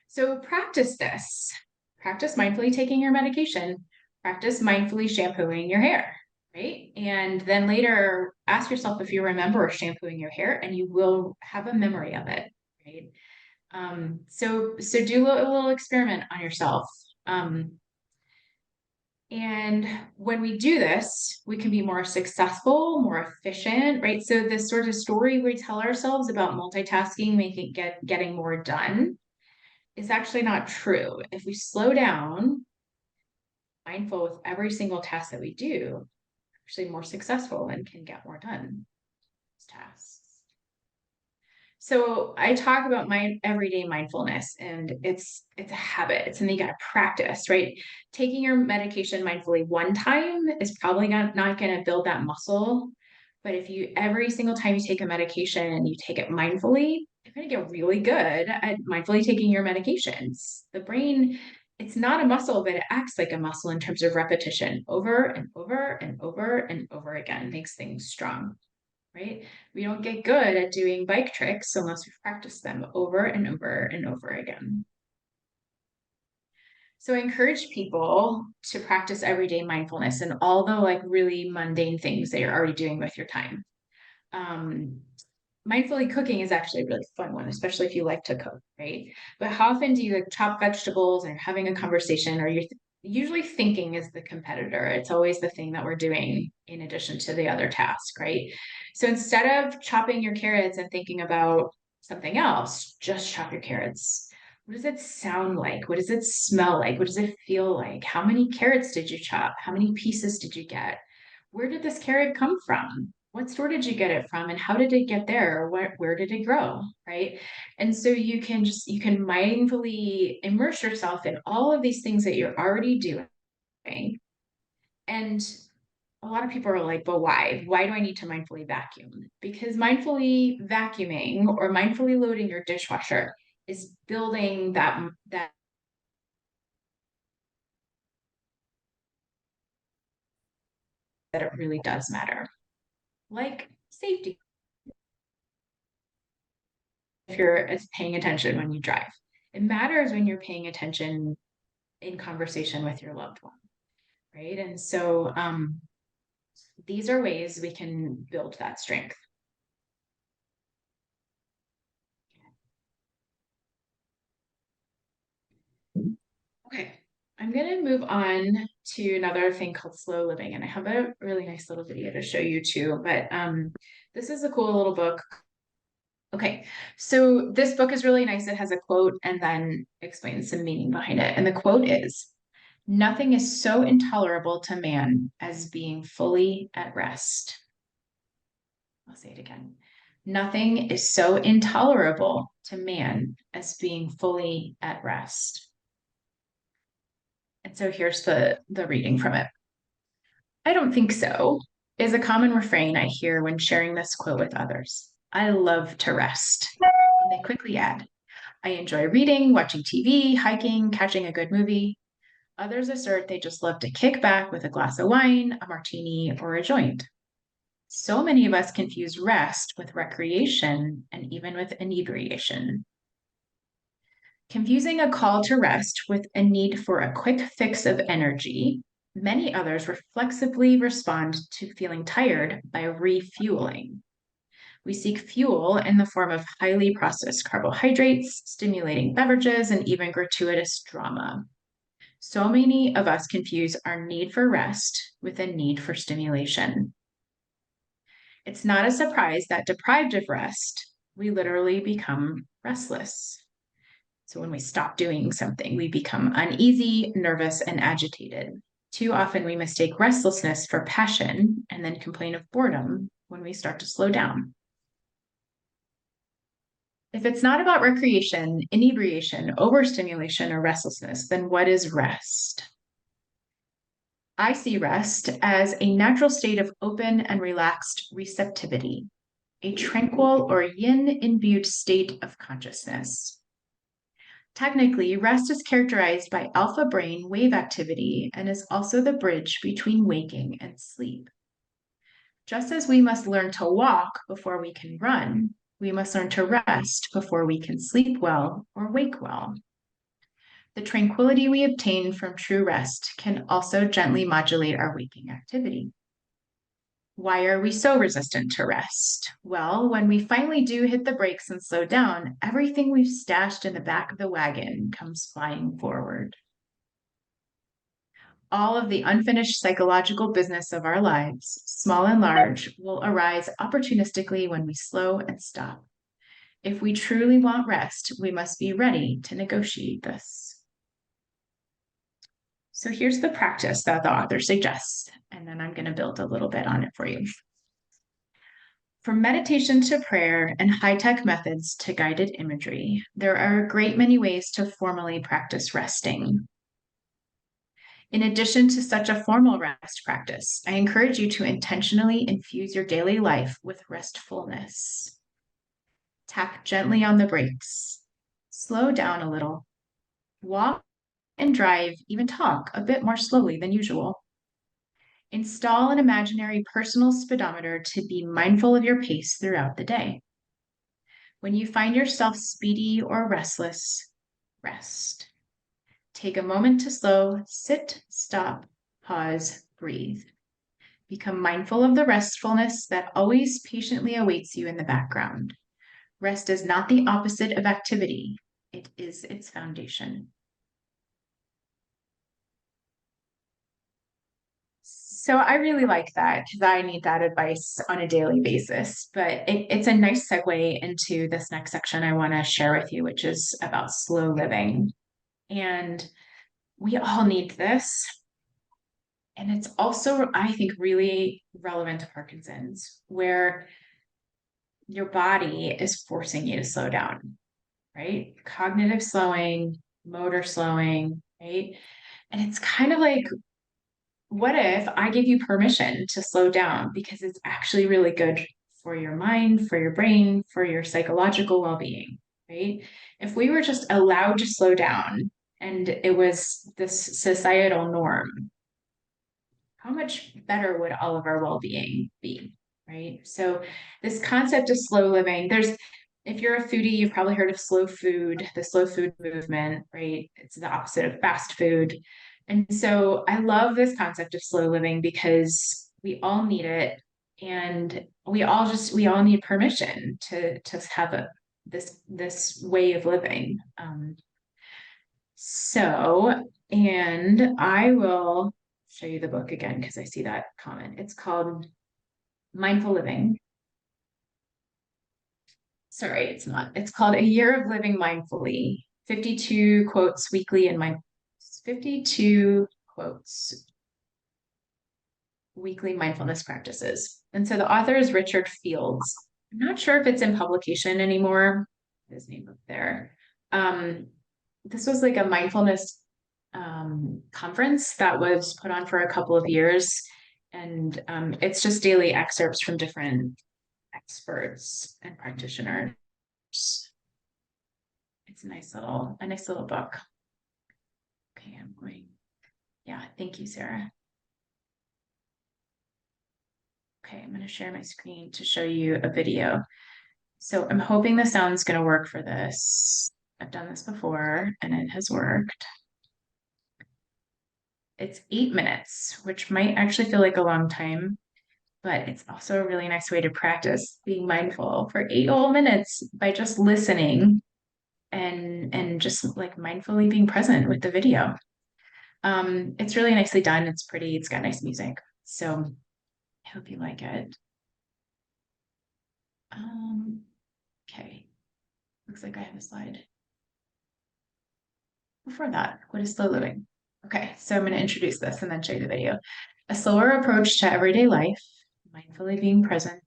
So practice this. Practice mindfully taking your medication. Practice mindfully shampooing your hair, right? And then later ask yourself if you remember shampooing your hair, and you will have a memory of it, right? So do a little experiment on yourself. And when we do this, we can be more successful, more efficient, right? So this sort of story we tell ourselves about multitasking, getting more done, is actually not true. If we slow down, mindful with every single task that we do, actually more successful and can get more done. Tasks. So I talk about my everyday mindfulness, and it's a habit. It's something you got to practice, right? Taking your medication mindfully one time is probably not going to build that muscle. But if you every single time you take a medication and you take it mindfully, you're going to get really good at mindfully taking your medications. The brain, it's not a muscle, but it acts like a muscle in terms of repetition over and over and over and over again. It makes things strong. Right? We don't get good at doing bike tricks unless we've practiced them over and over and over again. So I encourage people to practice everyday mindfulness and all the like really mundane things that you're already doing with your time. Mindfully cooking is actually a really fun one, especially if you like to cook, right? But how often do you like chop vegetables and having a conversation, or you're usually thinking is the competitor? It's always the thing that we're doing in addition to the other task, right? So instead of chopping your carrots and thinking about something else, just chop your carrots. What does it sound like? What does it smell like? What does it feel like? How many carrots did you chop? How many pieces did you get? Where did this carrot come from? What store did you get it from, and how did it get there? Where did it grow, right? And so you can mindfully immerse yourself in all of these things that you're already doing. And a lot of people are like, but why? Why do I need to mindfully vacuum? Because mindfully vacuuming or mindfully loading your dishwasher is building that it really does matter. Like safety. If you're paying attention when you drive, it matters when you're paying attention in conversation with your loved one, right? And so these are ways we can build that strength. Okay, I'm going to move on to another thing called slow living, and I have a really nice little video to show you too, but this is a cool little book. Okay, so this book is really nice. It has a quote and then explains some meaning behind it. And the quote is, "Nothing is so intolerable to man as being fully at rest." I'll say it again. Nothing is so intolerable to man as being fully at rest. And so here's the reading from it. "I don't think so," is a common refrain I hear when sharing this quote with others. "I love to rest." And they quickly add, "I enjoy reading, watching TV, hiking, catching a good movie." Others assert they just love to kick back with a glass of wine, a martini, or a joint. So many of us confuse rest with recreation and even with inebriation. Confusing a call to rest with a need for a quick fix of energy, many others reflexively respond to feeling tired by refueling. We seek fuel in the form of highly processed carbohydrates, stimulating beverages, and even gratuitous drama. So many of us confuse our need for rest with a need for stimulation. It's not a surprise that deprived of rest, we literally become restless. So when we stop doing something, we become uneasy, nervous, and agitated. Too often we mistake restlessness for passion and then complain of boredom when we start to slow down. If it's not about recreation, inebriation, overstimulation, or restlessness, then what is rest? I see rest as a natural state of open and relaxed receptivity, a tranquil or yin-imbued state of consciousness. Technically, rest is characterized by alpha brain wave activity and is also the bridge between waking and sleep. Just as we must learn to walk before we can run, we must learn to rest before we can sleep well or wake well. The tranquility we obtain from true rest can also gently modulate our waking activity. Why are we so resistant to rest? Well, when we finally do hit the brakes and slow down, everything we've stashed in the back of the wagon comes flying forward. All of the unfinished psychological business of our lives, small and large, will arise opportunistically when we slow and stop. If we truly want rest, we must be ready to negotiate this. So here's the practice that the author suggests, and then I'm going to build a little bit on it for you. From meditation to prayer and high-tech methods to guided imagery, there are a great many ways to formally practice resting. In addition to such a formal rest practice, I encourage you to intentionally infuse your daily life with restfulness. Tap gently on the brakes. Slow down a little. Walk and drive, even talk a bit more slowly than usual. Install an imaginary personal speedometer to be mindful of your pace throughout the day. When you find yourself speedy or restless, rest. Take a moment to slow, sit, stop, pause, breathe. Become mindful of the restfulness that always patiently awaits you in the background. Rest is not the opposite of activity. It is its foundation. So I really like that because I need that advice on a daily basis. But it's a nice segue into this next section I want to share with you, which is about slow living. And we all need this. And it's also, I think, really relevant to Parkinson's, where your body is forcing you to slow down, right? Cognitive slowing, motor slowing, right? And it's kind of like, what if I give you permission to slow down because it's actually really good for your mind, for your brain, for your psychological well-being, right? If we were just allowed to slow down and it was this societal norm, how much better would all of our well-being be, right? So this concept of slow living, if you're a foodie, you've probably heard of slow food, the slow food movement, right? It's the opposite of fast food. And so I love this concept of slow living because we all need it. And we all need permission to have this way of living. And I will show you the book again because I see that comment. It's called Mindful Living. Sorry, it's not. It's called A Year of Living Mindfully, 52 quotes weekly and 52 quotes weekly mindfulness practices. And so the author is Richard Fields. I'm not sure if it's in publication anymore. His name up there. This was like a mindfulness conference that was put on for a couple of years. And it's just daily excerpts from different experts and practitioners. It's a nice little book. Okay, I'm going. Yeah, thank you, Sarah. Okay, I'm going to share my screen to show you a video. So I'm hoping the sound's going to work for this. I've done this before and it has worked. It's 8 minutes, which might actually feel like a long time, but it's also a really nice way to practice being mindful for 8 whole minutes by just listening and just like mindfully being present with the video. It's really nicely done. It's pretty. It's got nice music. So I hope you like it. Okay. Looks like I have a slide. Before that, what is slow living? Okay, so I'm going to introduce this and then show you the video. A slower approach to everyday life, mindfully being present.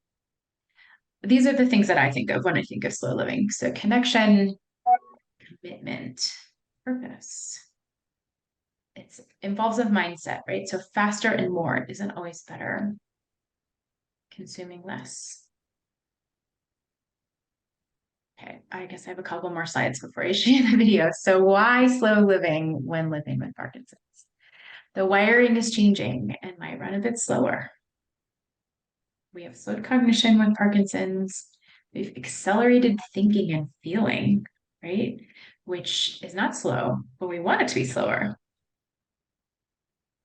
These are the things that I think of when I think of slow living. So connection, commitment, purpose. It involves a mindset, right? So faster and more isn't always better. Consuming less. Okay, I guess I have a couple more slides before I show you the video. So why slow living when living with Parkinson's? The wiring is changing and might run a bit slower. We have slowed cognition with Parkinson's. We've accelerated thinking and feeling, right? Which is not slow, but we want it to be slower.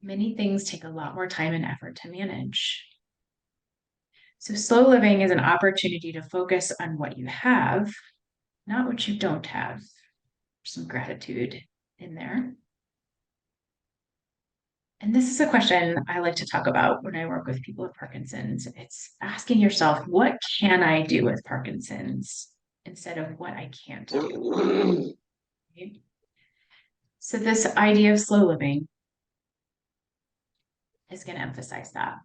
Many things take a lot more time and effort to manage. So slow living is an opportunity to focus on what you have, not what you don't have. Some gratitude in there. And this is a question I like to talk about when I work with people with Parkinson's. It's asking yourself, what can I do with Parkinson's instead of what I can't do? Okay? So this idea of slow living is going to emphasize that.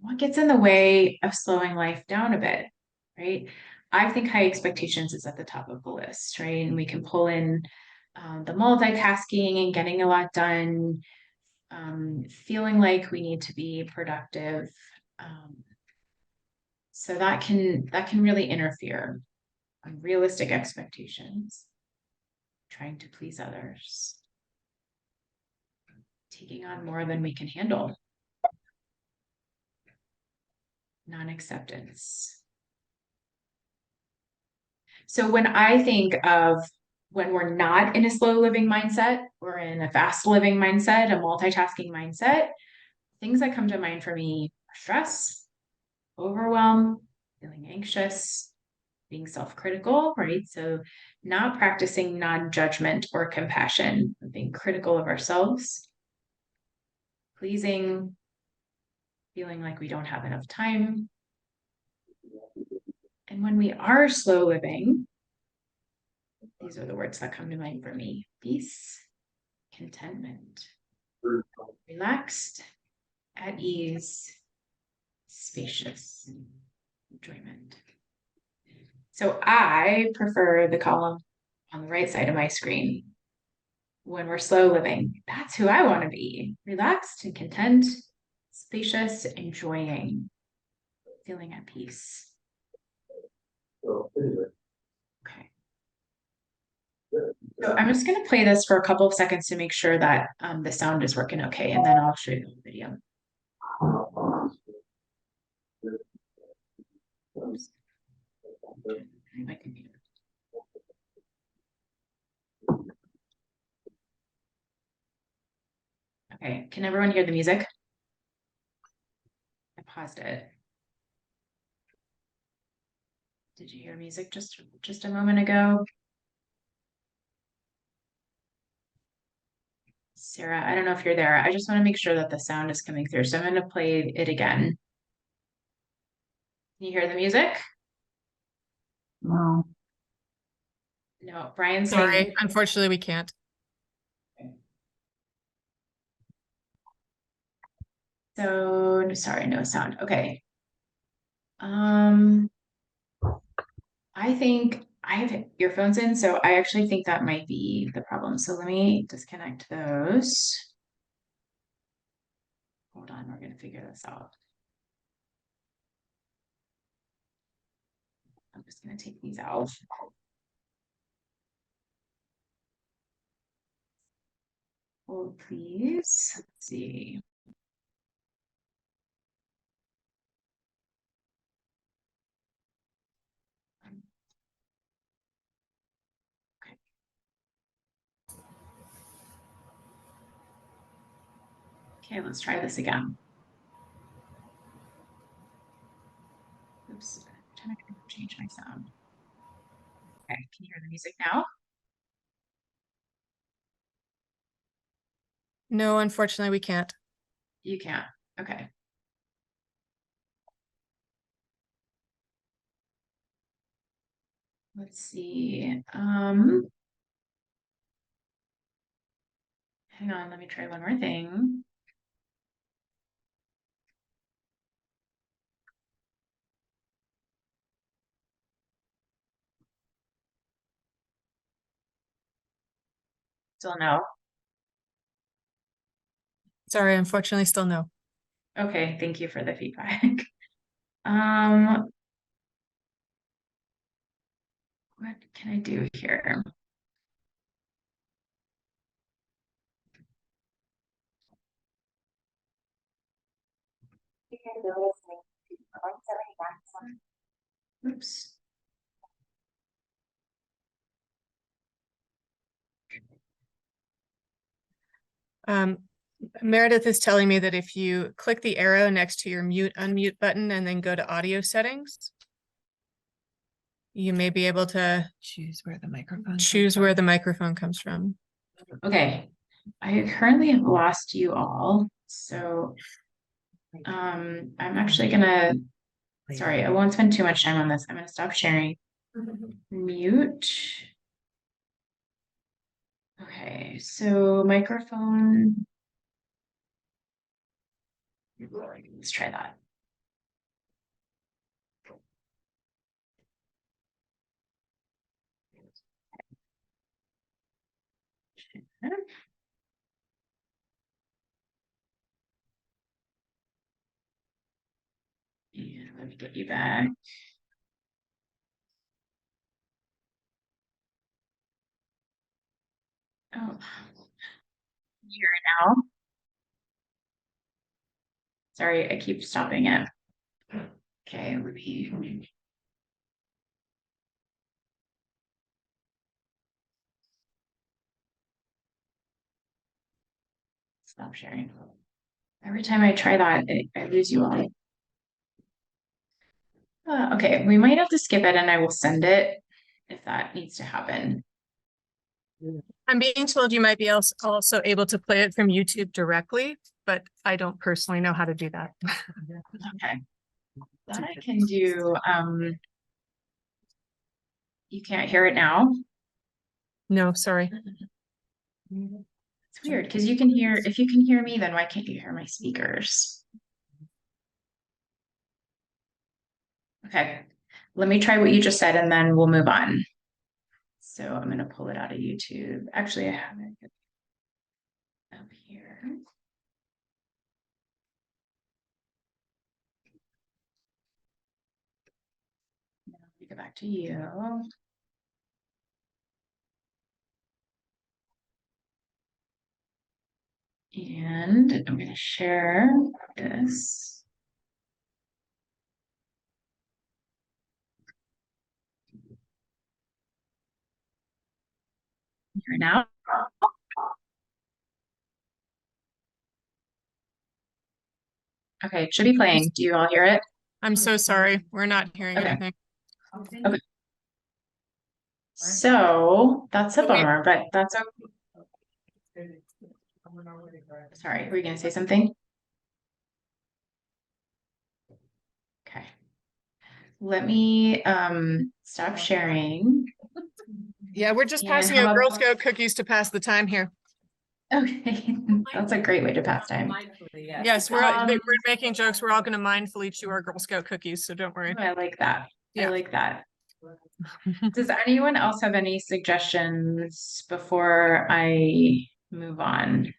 What gets in the way of slowing life down a bit, right? I think high expectations is at the top of the list, right? And we can pull in the multitasking and getting a lot done, feeling like we need to be productive. So that can really interfere on realistic expectations, trying to please others, taking on more than we can handle, non-acceptance. So when I think of when we're not in a slow living mindset, we're in a fast living mindset, a multitasking mindset, things that come to mind for me are stress, overwhelm, feeling anxious, being self-critical, right? So not practicing non-judgment or compassion, being critical of ourselves, pleasing, feeling like we don't have enough time. And when we are slow living, these are the words that come to mind for me: peace, contentment, relaxed, at ease, spacious, enjoyment. So I prefer the column on the right side of my screen. When we're slow living, that's who I want to be: relaxed and content, spacious, enjoying, feeling at peace. Okay. So I'm just going to play this for a couple of seconds to make sure that the sound is working okay, and then I'll show you the video. Oops. My computer. Okay, can everyone hear the music? I paused it. Did you hear music just a moment ago? Sarah, I don't know if you're there. I just want to make sure that the sound is coming through. So I'm going to play it again. Can you hear the music? No. No, Brian's Sorry, saying. unfortunately we can't. So sorry, no sound. Okay. I think I have earphones in, so I actually think that might be the problem. So let me disconnect those. Hold on, we're gonna figure this out. I'm just gonna take these out. Hold, please. Let's see. Okay, let's try this again. Oops, I'm trying to change my sound. Okay, can you hear the music now? No, unfortunately we can't. You can't. Okay. Let's see. Hang on, let me try one more thing. Still no. Sorry, unfortunately still no. Okay, thank you for the feedback. What can I do here? Oops. Meredith is telling me that if you click the arrow next to your mute unmute button and then go to audio settings, you may be able to Choose where the microphone. choose where the microphone comes from. Okay, I currently have lost you all, so I'm actually gonna, sorry, I won't spend too much time on this. I'm gonna stop sharing. Mute. Okay, so microphone. Let's try that. And let me get you back. Oh, can you hear it now? Sorry, I keep stopping it. Okay, let me. Stop sharing. Every time I try that, I lose you all. Okay, we might have to skip it and I will send it if that needs to happen. I'm being told you might be also able to play it from YouTube directly, but I don't personally know how to do that. Okay. That I can do. You can't hear it now? No, sorry. It's weird because you can hear, if you can hear me, then why can't you hear my speakers? Okay, let me try what you just said and then we'll move on. So I'm going to pull it out of YouTube. Actually, I have it up here. Now we go back to you. And I'm going to share this. Here now. Okay, it should be playing. Do you all hear it? I'm so sorry. We're not hearing Okay. anything. Okay. So that's a But we- bummer, but that's okay. Sorry, were you going to say something? Okay. Let me stop sharing. Yeah, we're just And passing how out Girl about- Scout cookies to pass the time here. Okay, that's a great way to pass time. Yes, we're making jokes. We're all going to mindfully chew our Girl Scout cookies, so don't worry. Oh, I like that. Yeah. I like that. Does anyone else have any suggestions before I move on?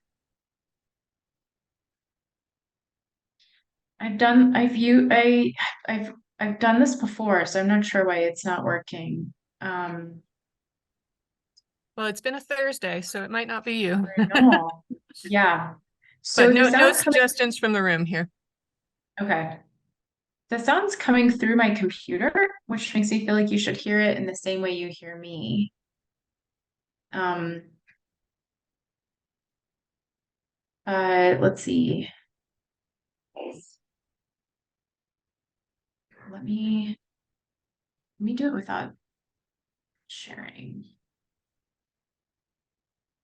I've done done this before, so I'm not sure why it's not working. Well, it's been a Thursday, so it might not be you. No. Yeah. So But no the sound's coming, suggestions from the room here. okay. The sound's coming through my computer, which makes me feel like you should hear it in the same way you hear me. Let's see. Let me do it without sharing.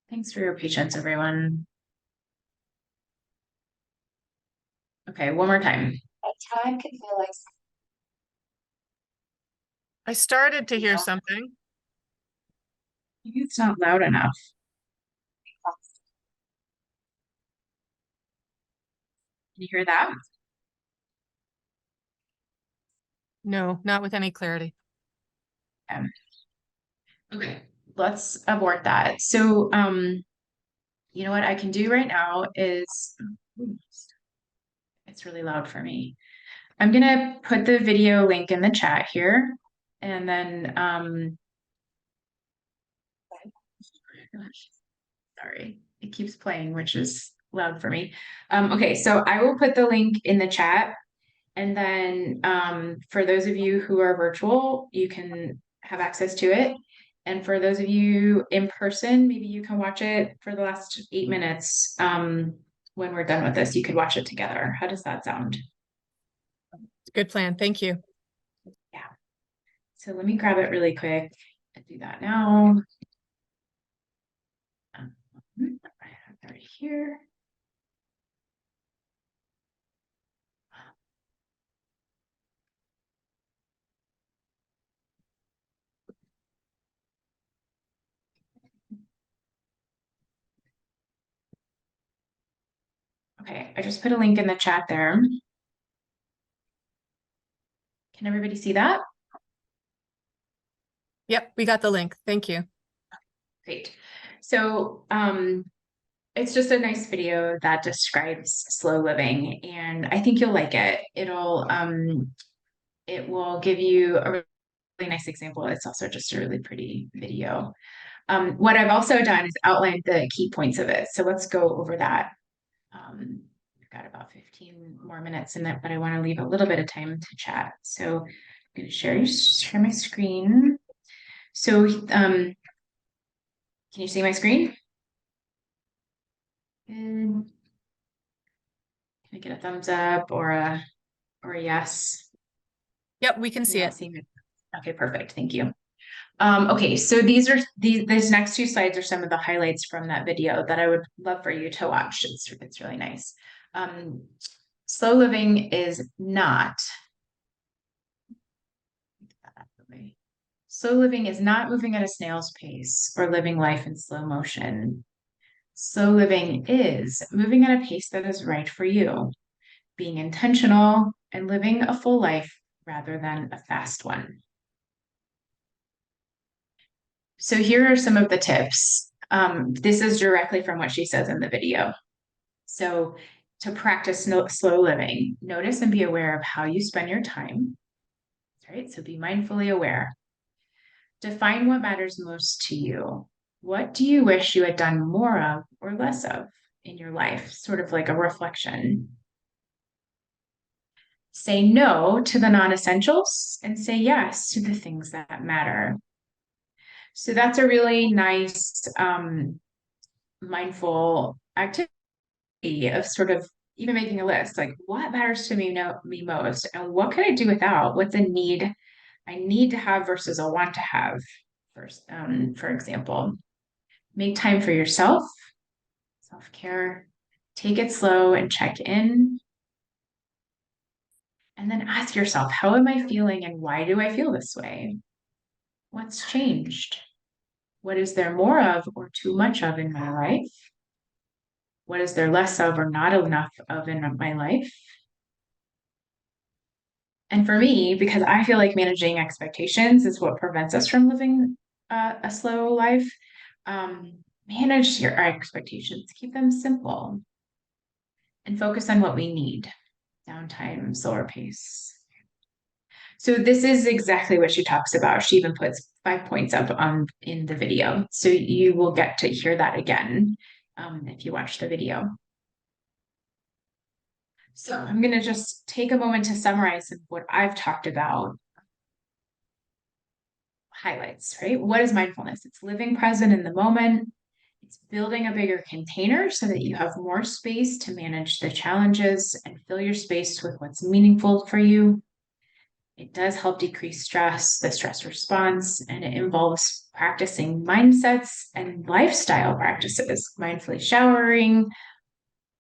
Thanks for your patience, everyone. Okay, one more time. Time can feel like I started to hear something. it's not loud enough. Can you hear that? No, not with any clarity. Okay, let's abort that. So, you know what I can do right now is, it's really loud for me. I'm gonna put the video link in the chat here, and then, sorry, it keeps playing, which is loud for me. Okay, so I will put the link in the chat, and then for those of you who are virtual, you can have access to it. And for those of you in person, maybe you can watch it for the last 8 minutes. when we're done with this, you could watch it together. How does that sound? Good plan. Thank you. Yeah. So let me grab it really quick and do that now. I have that right here. Okay, I just put a link in the chat there. Can everybody see that? Yep, we got the link. Thank you. Great. So it's just a nice video that describes slow living, and I think you'll like it. It will give you a really nice example. It's also just a really pretty video. What I've also done is outlined the key points of it. So let's go over that. We've got about 15 more minutes in it, but I want to leave a little bit of time to chat. So I'm going to share my screen. So can you see my screen? Good. Can I get a thumbs up or a yes? Yep, we can see You're it. not seeing it. Okay, perfect. Thank you. Okay, so these next two slides are some of the highlights from that video that I would love for you to watch. It's really nice. Slow living is not. Slow living is not moving at a snail's pace or living life in slow motion. Slow living is moving at a pace that is right for you, being intentional and living a full life rather than a fast one. So here are some of the tips. This is directly from what she says in the video. So to practice slow living, notice and be aware of how you spend your time. Right? So be mindfully aware. Define what matters most to you. What do you wish you had done more of or less of in your life? Sort of like a reflection. Say no to the non-essentials and say yes to the things that matter. So that's a really nice mindful activity of sort of even making a list, like what matters to me most and what can I do without? What's a need I need to have versus a want to have first, for example. Make time for yourself, self-care, take it slow and check in. And then ask yourself, how am I feeling and why do I feel this way? What's changed? What is there more of or too much of in my life? What is there less of or not enough of in my life? And for me, because I feel like managing expectations is what prevents us from living a slow life, manage our expectations, keep them simple, and focus on what we need: downtime, slower pace. So this is exactly what she talks about. She even puts 5 points up in the video. So you will get to hear that again if you watch the video. So I'm going to just take a moment to summarize what I've talked about. Highlights, right? What is mindfulness? It's living present in the moment. It's building a bigger container so that you have more space to manage the challenges and fill your space with what's meaningful for you. It does help decrease stress, the stress response, and it involves practicing mindsets and lifestyle practices, mindfully showering,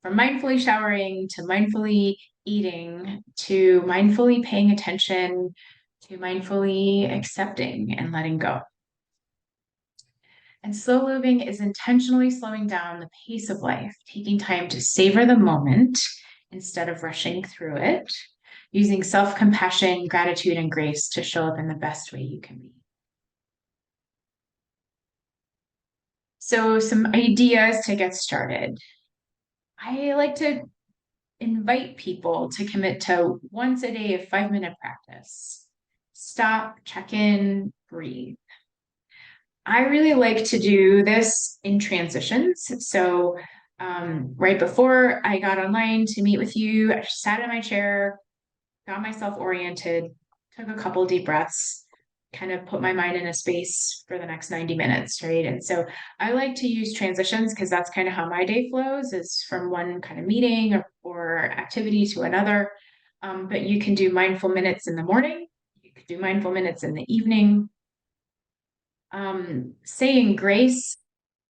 from mindfully showering to mindfully eating to mindfully paying attention to mindfully accepting and letting go. And slow living is intentionally slowing down the pace of life, taking time to savor the moment instead of rushing through it, using self-compassion, gratitude, and grace to show up in the best way you can be. So some ideas to get started. I like to invite people to commit to once a day of 5-minute practice. Stop, check in, breathe. I really like to do this in transitions. So right before I got online to meet with you, I sat in my chair, got myself oriented, took a couple deep breaths, kind of put my mind in a space for the next 90 minutes, right? And so I like to use transitions because that's kind of how my day flows, is from one kind of meeting or activity to another. But you can do mindful minutes in the morning, you could do mindful minutes in the evening. Saying grace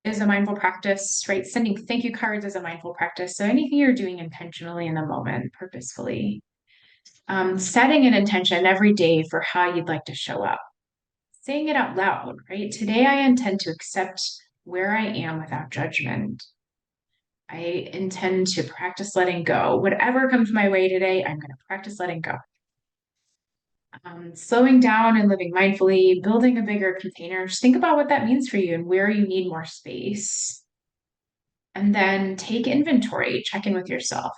is a mindful practice, right? Sending thank you cards is a mindful practice. So anything you're doing intentionally in the moment, purposefully. Setting an intention every day for how you'd like to show up. Saying it out loud, right? Today I intend to accept where I am without judgment. I intend to practice letting go. Whatever comes my way today, I'm going to practice letting go. Slowing down and living mindfully, building a bigger container. Just think about what that means for you and where you need more space. And then take inventory, check in with yourself.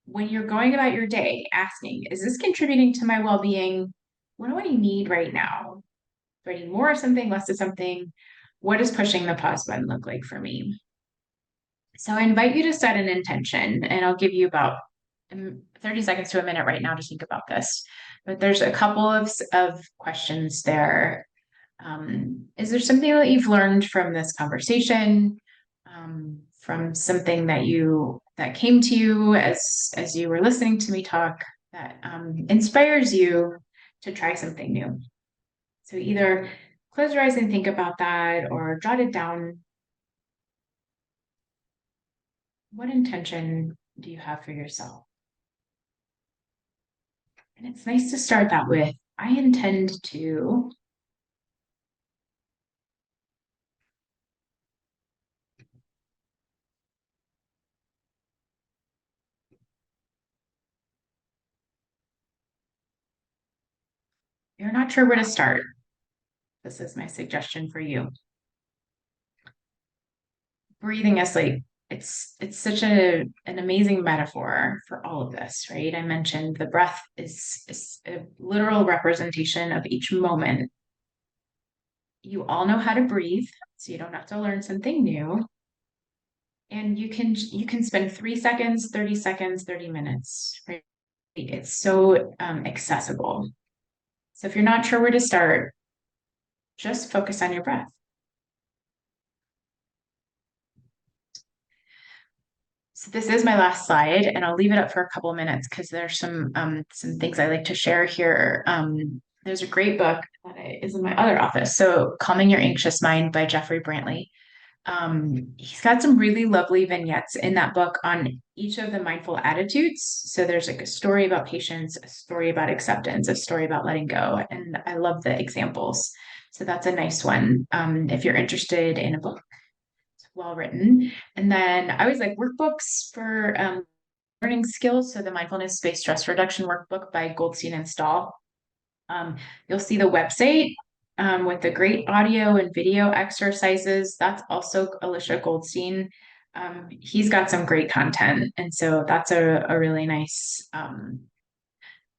When you're going about your day, asking, is this contributing to my well-being? What do I need right now? Do I need more of something, less of something? What does pushing the pause button look like for me? So I invite you to set an intention, and I'll give you about 30 seconds to a minute right now to think about this. But there's a couple of questions there. Is there something that you've learned from this conversation? From something that came to you as you were listening to me talk that inspires you to try something new? So either close your eyes and think about that, or jot it down. What intention do you have for yourself? And it's nice to start that with, I intend to. You're not sure where to start. This is my suggestion for you. Breathing asleep. It's such an amazing metaphor for all of this, right? I mentioned the breath is a literal representation of each moment. You all know how to breathe, so you don't have to learn something new. And you can spend 3 seconds, 30 seconds, 30 minutes, right? It's so accessible. So if you're not sure where to start, just focus on your breath. So this is my last slide, and I'll leave it up for a couple of minutes because there's some things I like to share here. There's a great book that is in my other office. So Calming Your Anxious Mind by Jeffrey Brantley. He's got some really lovely vignettes in that book on each of the mindful attitudes. So there's like a story about patience, a story about acceptance, a story about letting go. And I love the examples. So that's a nice one. If you're interested in a book, it's well written. And then I always like workbooks for learning skills. So the Mindfulness-Based Stress Reduction Workbook by Goldstein and Stahl. You'll see the website with the great audio and video exercises. That's also Alicia Goldstein. He's got some great content, and so that's a really nice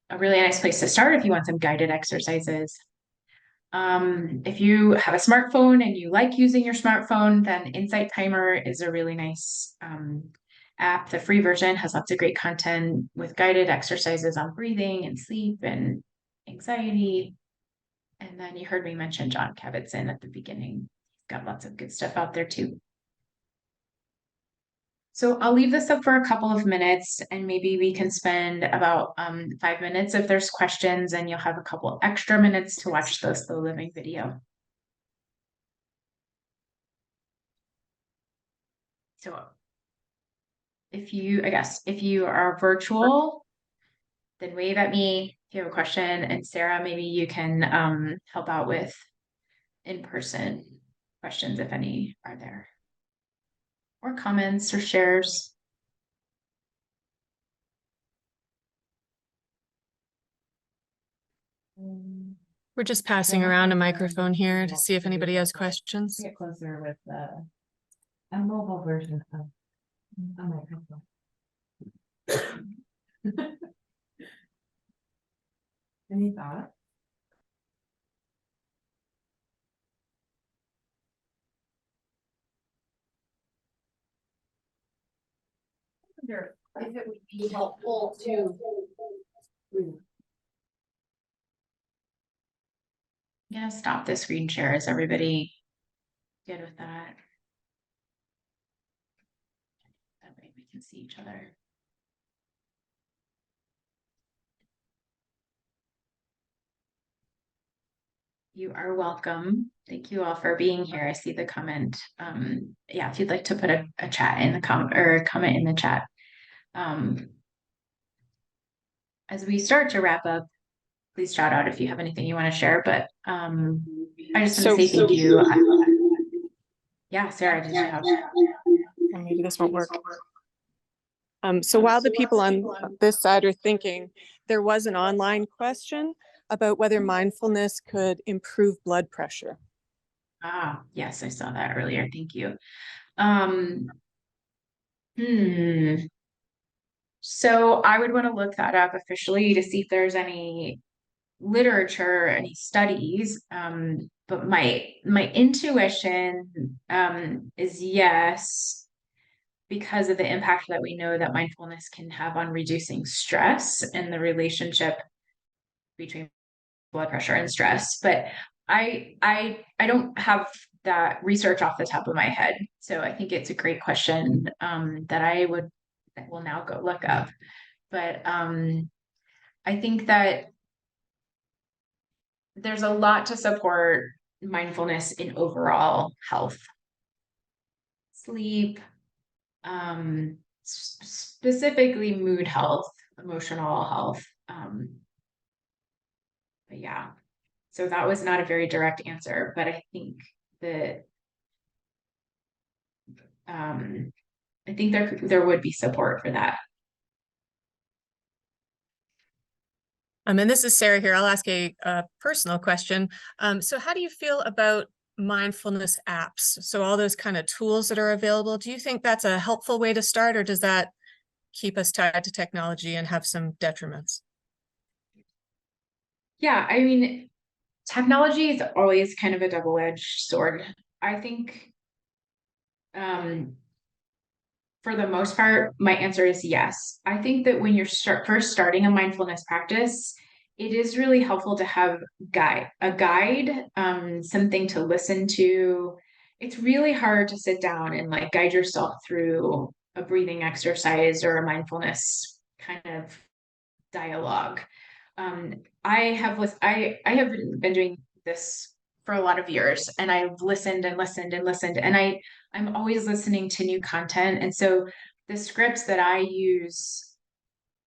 place to start if you want some guided exercises. If you have a smartphone and you like using your smartphone, then Insight Timer is a really nice app. The free version has lots of great content with guided exercises on breathing and sleep and anxiety. And then you heard me mention John Kabat-Zinn at the beginning. He's got lots of good stuff out there too. So I'll leave this up for a couple of minutes, and maybe we can spend about 5 minutes if there's questions, and you'll have a couple extra minutes to watch the slow living video. So if you are virtual, then wave at me if you have a question, and Sarah, maybe you can help out with in-person questions if any are there, or comments or shares. We're just passing around a microphone here to see if anybody has questions. Get closer with a mobile version of a microphone. Any thoughts? I wonder if it would be helpful to I'm gonna stop the screen share. Is everybody good with that? That way we can see each other. You are welcome. Thank you all for being here. I see the comment. Yeah, if you'd like to put a chat in the comment or a comment in the chat. As we start to wrap up, please shout out if you have anything you want to share. But I just want to say thank you. Yeah, Sarah, did you have? Or maybe this won't work. So while the people on this side are thinking, there was an online question about whether mindfulness could improve blood pressure. Ah, yes, I saw that earlier. Thank you. So I would want to look that up officially to see if there's any literature, any studies. But my intuition is yes, because of the impact that we know that mindfulness can have on reducing stress and the relationship between blood pressure and stress. But I don't have that research off the top of my head. So I think it's a great question that I will now go look up. But I think that there's a lot to support mindfulness in overall health, sleep, specifically mood health, emotional health. But yeah, so that was not a very direct answer, but I think that I think there would be support for that. And this is Sarah here. I'll ask a personal question. So how do you feel about mindfulness apps? So all those kind of tools that are available, do you think that's a helpful way to start, or does that keep us tied to technology and have some detriments? Yeah, I mean, technology is always kind of a double-edged sword. I think for the most part, my answer is yes. I think that when you're first starting a mindfulness practice, it is really helpful to have a guide, something to listen to. It's really hard to sit down and like guide yourself through a breathing exercise or a mindfulness kind of dialogue. I have been doing this for a lot of years, and I've listened and listened and listened, and I'm always listening to new content. And so the scripts that I use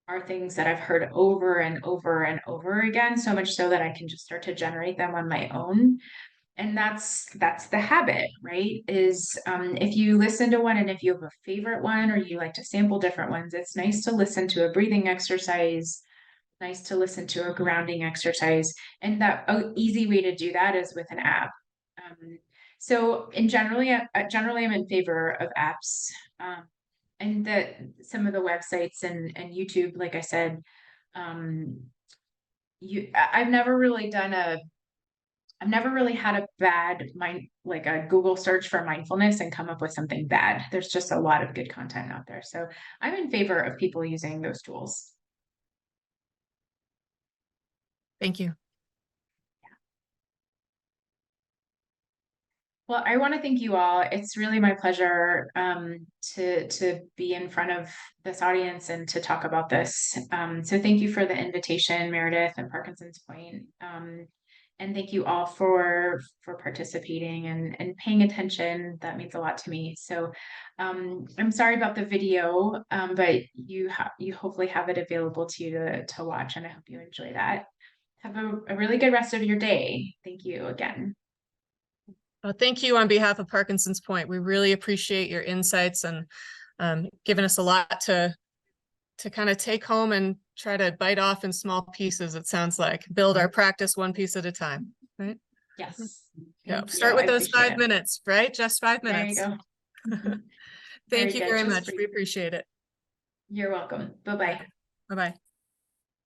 are things that I've heard over and over and over again, so much so that I can just start to generate them on my own. And that's the habit, right? Is if you listen to one and if you have a favorite one or you like to sample different ones, it's nice to listen to a breathing exercise, nice to listen to a grounding exercise. And that easy way to do that is with an app. So generally I'm in favor of apps. And that some of the websites and YouTube, like I said, I've never really had a bad like a Google search for mindfulness and come up with something bad. There's just a lot of good content out there. So I'm in favor of people using those tools. Thank you. Well, I want to thank you all. It's really my pleasure to be in front of this audience and to talk about this. So thank you for the invitation, Meredith and Parkinson's Point. And thank you all for participating and paying attention. That means a lot to me. So I'm sorry about the video, but you hopefully have it available to you to watch, and I hope you enjoy that. Have a really good rest of your day. Thank you again. Well, thank you on behalf of Parkinson's Point. We really appreciate your insights and giving us a lot to kind of take home and try to bite off in small pieces. It sounds like build our practice one piece at a time, right? Yes. Yeah. Start with those 5 minutes, right? Just 5 minutes. There you go. Thank you very much. We appreciate it. You're welcome. Bye-bye. Bye-bye.